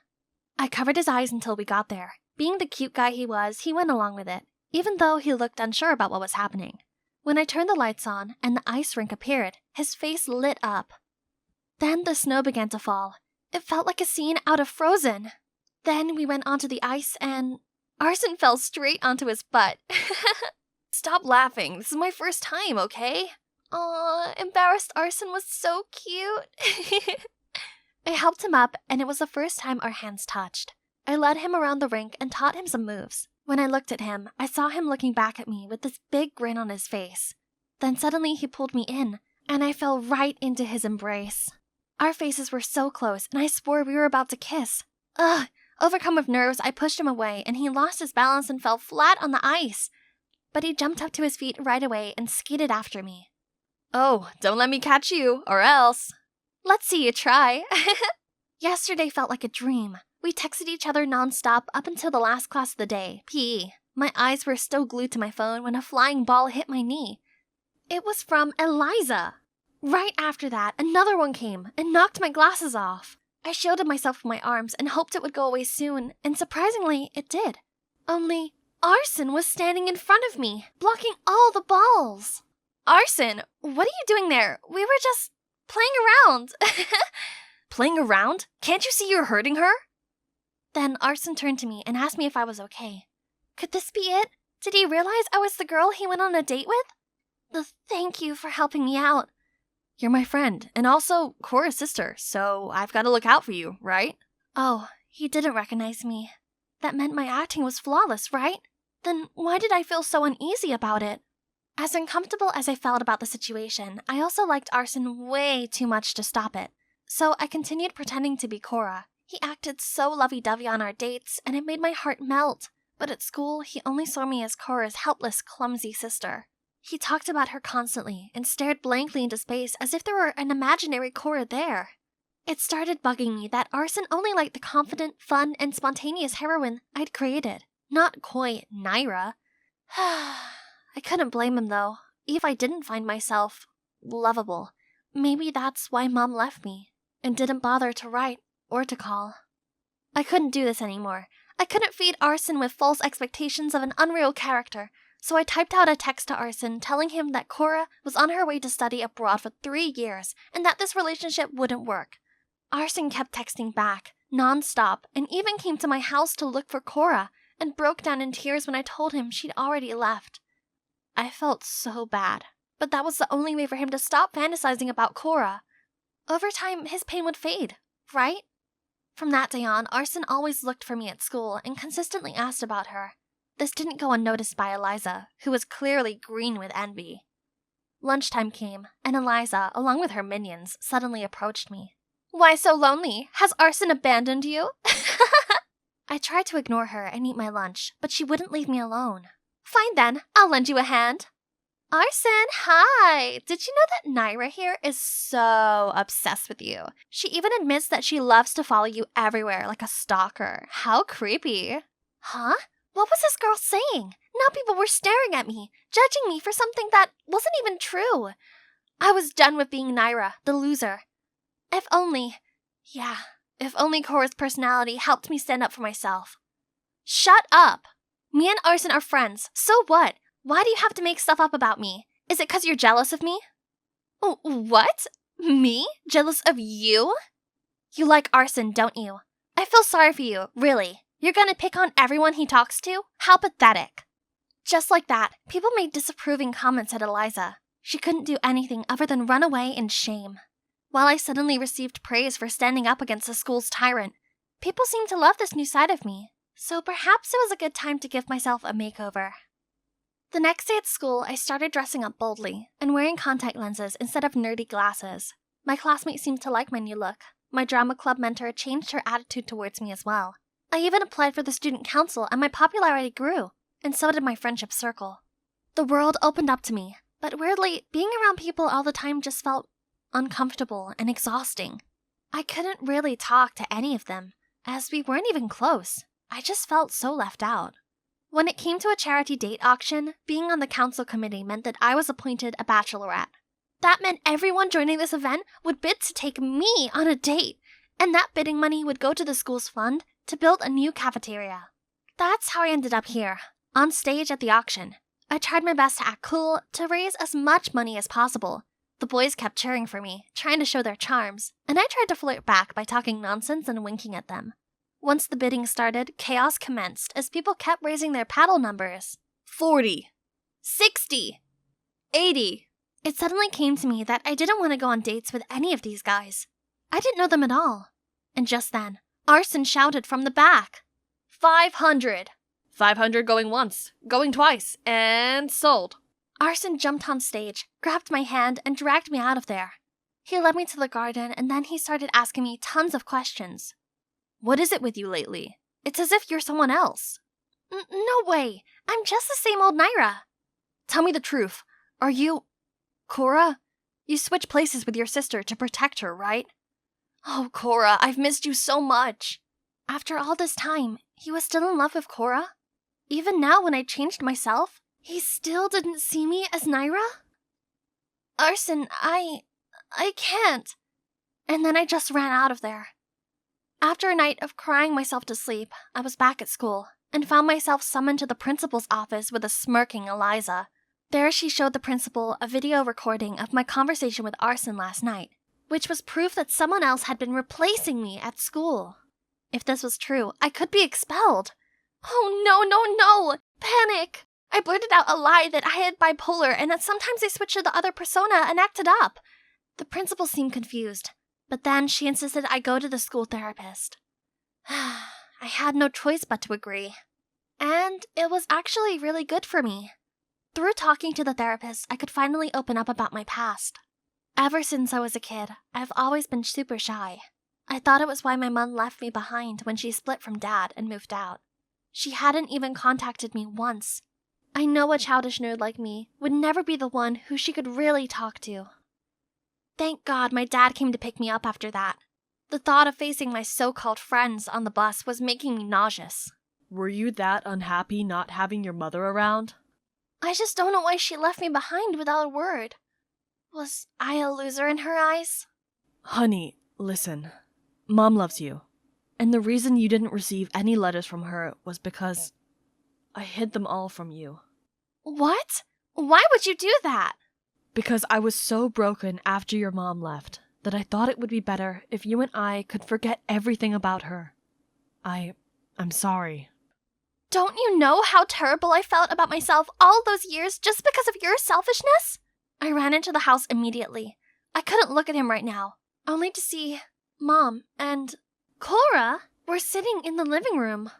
I covered his eyes until we got there, Being the cute guy he was, he went along with it, even though he looked unsure about what was happening. When I turned the lights on and the ice rink appeared, his face lit up. Then the snow began to fall. It felt like a scene out of Frozen. Then we went onto the ice and Arson fell straight onto his butt. Stop laughing. This is my first time, okay? Aw, embarrassed Arson was so cute. I helped him up, and it was the first time our hands touched. I led him around the rink and taught him some moves. When I looked at him, I saw him looking back at me with this big grin on his face. Then suddenly he pulled me in, and I fell right into his embrace. Our faces were so close, and I swore we were about to kiss. Ugh! Overcome with nerves, I pushed him away, and he lost his balance and fell flat on the ice. But he jumped up to his feet right away and skated after me. Oh, don't let me catch you, or else. Let's see you try. Yesterday felt like a dream. We texted each other nonstop up until the last class of the day, PE. My eyes were still glued to my phone when a flying ball hit my knee. It was from Eliza. Right after that, another one came and knocked my glasses off. I shielded myself with my arms and hoped it would go away soon, and surprisingly, it did. Only, Arson was standing in front of me, blocking all the balls. Arson, what are you doing there? We were just playing around. Playing around? Can't you see you're hurting her? Then Arson turned to me and asked me if I was okay. Could this be it? Did he realize I was the girl he went on a date with? Thank you for helping me out. You're my friend, and also Cora's sister, so I've got to look out for you, right? Oh, he didn't recognize me. That meant my acting was flawless, right? Then why did I feel so uneasy about it? As uncomfortable as I felt about the situation, I also liked Arson way too much to stop it. So I continued pretending to be Cora. He acted so lovey-dovey on our dates, and it made my heart melt. But at school, he only saw me as Cora's helpless, clumsy sister. He talked about her constantly and stared blankly into space as if there were an imaginary Cora there. It started bugging me that Arson only liked the confident, fun, and spontaneous heroine I'd created, not coy Naira. I couldn't blame him though, if I didn't find myself lovable. Maybe that's why Mom left me and didn't bother to write or to call. I couldn't do this anymore. I couldn't feed Arson with false expectations of an unreal character. So I typed out a text to Arson telling him that Cora was on her way to study abroad for 3 years and that this relationship wouldn't work. Arson kept texting back, non-stop, and even came to my house to look for Cora and broke down in tears when I told him she'd already left. I felt so bad, but that was the only way for him to stop fantasizing about Cora. Over time, his pain would fade, right? From that day on, Arson always looked for me at school and consistently asked about her. This didn't go unnoticed by Eliza, who was clearly green with envy. Lunchtime came, and Eliza, along with her minions, suddenly approached me. Why so lonely? Has Arson abandoned you? I tried to ignore her and eat my lunch, but she wouldn't leave me alone. Fine then, I'll lend you a hand. Arson, hi! Did you know that Naira here is so obsessed with you? She even admits that she loves to follow you everywhere like a stalker. How creepy. Huh? What was this girl saying? Now people were staring at me, judging me for something that wasn't even true. I was done with being Naira, the loser. If only Cora's personality helped me stand up for myself. Shut up! Me and Arson are friends, so what? Why do you have to make stuff up about me? Is it 'cause you're jealous of me? What? Me? Jealous of you? You like Arson, don't you? I feel sorry for you, really. You're gonna pick on everyone he talks to? How pathetic. Just like that, people made disapproving comments at Eliza. She couldn't do anything other than run away in shame. While I suddenly received praise for standing up against the school's tyrant, people seemed to love this new side of me. So perhaps it was a good time to give myself a makeover. The next day at school, I started dressing up boldly and wearing contact lenses instead of nerdy glasses. My classmates seemed to like my new look. My drama club mentor changed her attitude towards me as well. I even applied for the student council and my popularity grew, and so did my friendship circle. The world opened up to me, but weirdly, being around people all the time just felt uncomfortable and exhausting. I couldn't really talk to any of them, as we weren't even close. I just felt so left out. When it came to a charity date auction, being on the council committee meant that I was appointed a bachelorette. That meant everyone joining this event would bid to take me on a date, and that bidding money would go to the school's fund to build a new cafeteria. That's how I ended up here, on stage at the auction. I tried my best to act cool, to raise as much money as possible. The boys kept cheering for me, trying to show their charms, and I tried to flirt back by talking nonsense and winking at them. Once the bidding started, chaos commenced as people kept raising their paddle numbers. 40. 60. 80. It suddenly came to me that I didn't want to go on dates with any of these guys. I didn't know them at all. And just then, Arson shouted from the back. 500. 500 going once, going twice, and sold. Arson jumped on stage, grabbed my hand, and dragged me out of there. He led me to the garden, and then he started asking me tons of questions. What is it with you lately? It's as if you're someone else. No way. I'm just the same old Naira. Tell me the truth. Are you... Cora? You switched places with your sister to protect her, right? Oh, Cora, I've missed you so much. After all this time, he was still in love with Cora? Even now when I changed myself, he still didn't see me as Naira? Arson, I can't. And then I just ran out of there. After a night of crying myself to sleep, I was back at school and found myself summoned to the principal's office with a smirking Eliza. There she showed the principal a video recording of my conversation with Arson last night, which was proof that someone else had been replacing me at school. If this was true, I could be expelled. Oh no! Panic! I blurted out a lie that I had bipolar and that sometimes I switched to the other persona and acted up. The principal seemed confused, but then she insisted I go to the school therapist. I had no choice but to agree. And it was actually really good for me. Through talking to the therapist, I could finally open up about my past. Ever since I was a kid, I've always been super shy. I thought it was why my mom left me behind when she split from Dad and moved out. She hadn't even contacted me once. I know a childish nerd like me would never be the one who she could really talk to. Thank God my dad came to pick me up after that. The thought of facing my so-called friends on the bus was making me nauseous. Were you that unhappy not having your mother around? I just don't know why she left me behind without a word. Was I a loser in her eyes? Honey, listen. Mom loves you. And the reason you didn't receive any letters from her was because I hid them all from you. What? Why would you do that? Because I was so broken after your mom left that I thought it would be better if you and I could forget everything about her. I'm sorry. Don't you know how terrible I felt about myself all those years just because of your selfishness? I ran into the house immediately. I couldn't look at him right now, only to see Mom and Cora were sitting in the living room.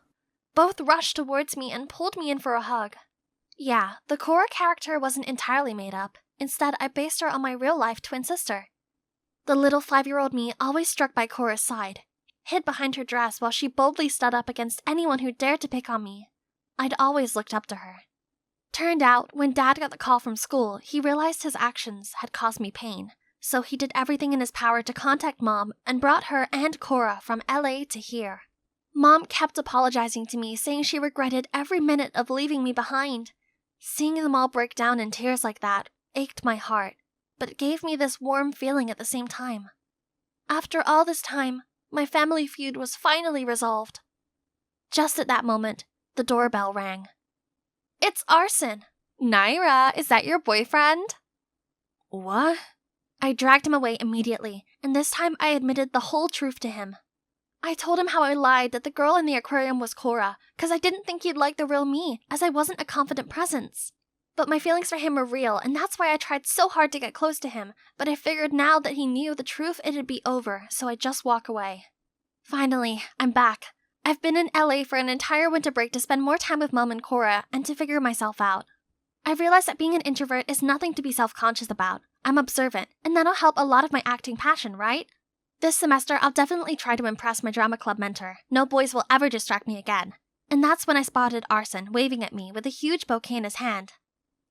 Both rushed towards me and pulled me in for a hug. Yeah, the Cora character wasn't entirely made up. Instead, I based her on my real-life twin sister. The little 5-year-old me always struck by Cora's side, hid behind her dress while she boldly stood up against anyone who dared to pick on me. I'd always looked up to her. Turned out, when Dad got the call from school, he realized his actions had caused me pain, so he did everything in his power to contact Mom and brought her and Cora from LA to here. Mom kept apologizing to me, saying she regretted every minute of leaving me behind. Seeing them all break down in tears like that ached my heart, but it gave me this warm feeling at the same time. After all this time, my family feud was finally resolved. Just at that moment, the doorbell rang. It's Arson. Naira, is that your boyfriend? What? I dragged him away immediately, and this time I admitted the whole truth to him. I told him how I lied that the girl in the aquarium was Cora, because I didn't think he'd like the real me, as I wasn't a confident presence. But my feelings for him were real, and that's why I tried so hard to get close to him, but I figured now that he knew the truth it'd be over, so I'd just walk away. Finally, I'm back. I've been in LA for an entire winter break to spend more time with Mom and Cora, and to figure myself out. I've realized that being an introvert is nothing to be self-conscious about. I'm observant, and that'll help a lot of my acting passion, right? This semester, I'll definitely try to impress my drama club mentor. No boys will ever distract me again. And that's when I spotted Arson waving at me with a huge bouquet in his hand.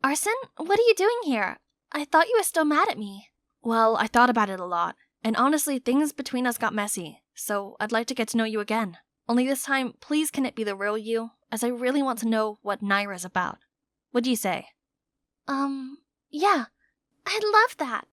Arson, what are you doing here? I thought you were still mad at me. Well, I thought about it a lot, and honestly, things between us got messy, so I'd like to get to know you again. Only this time, please can it be the real you, as I really want to know what Naira's about. What do you say? Yeah, I'd love that.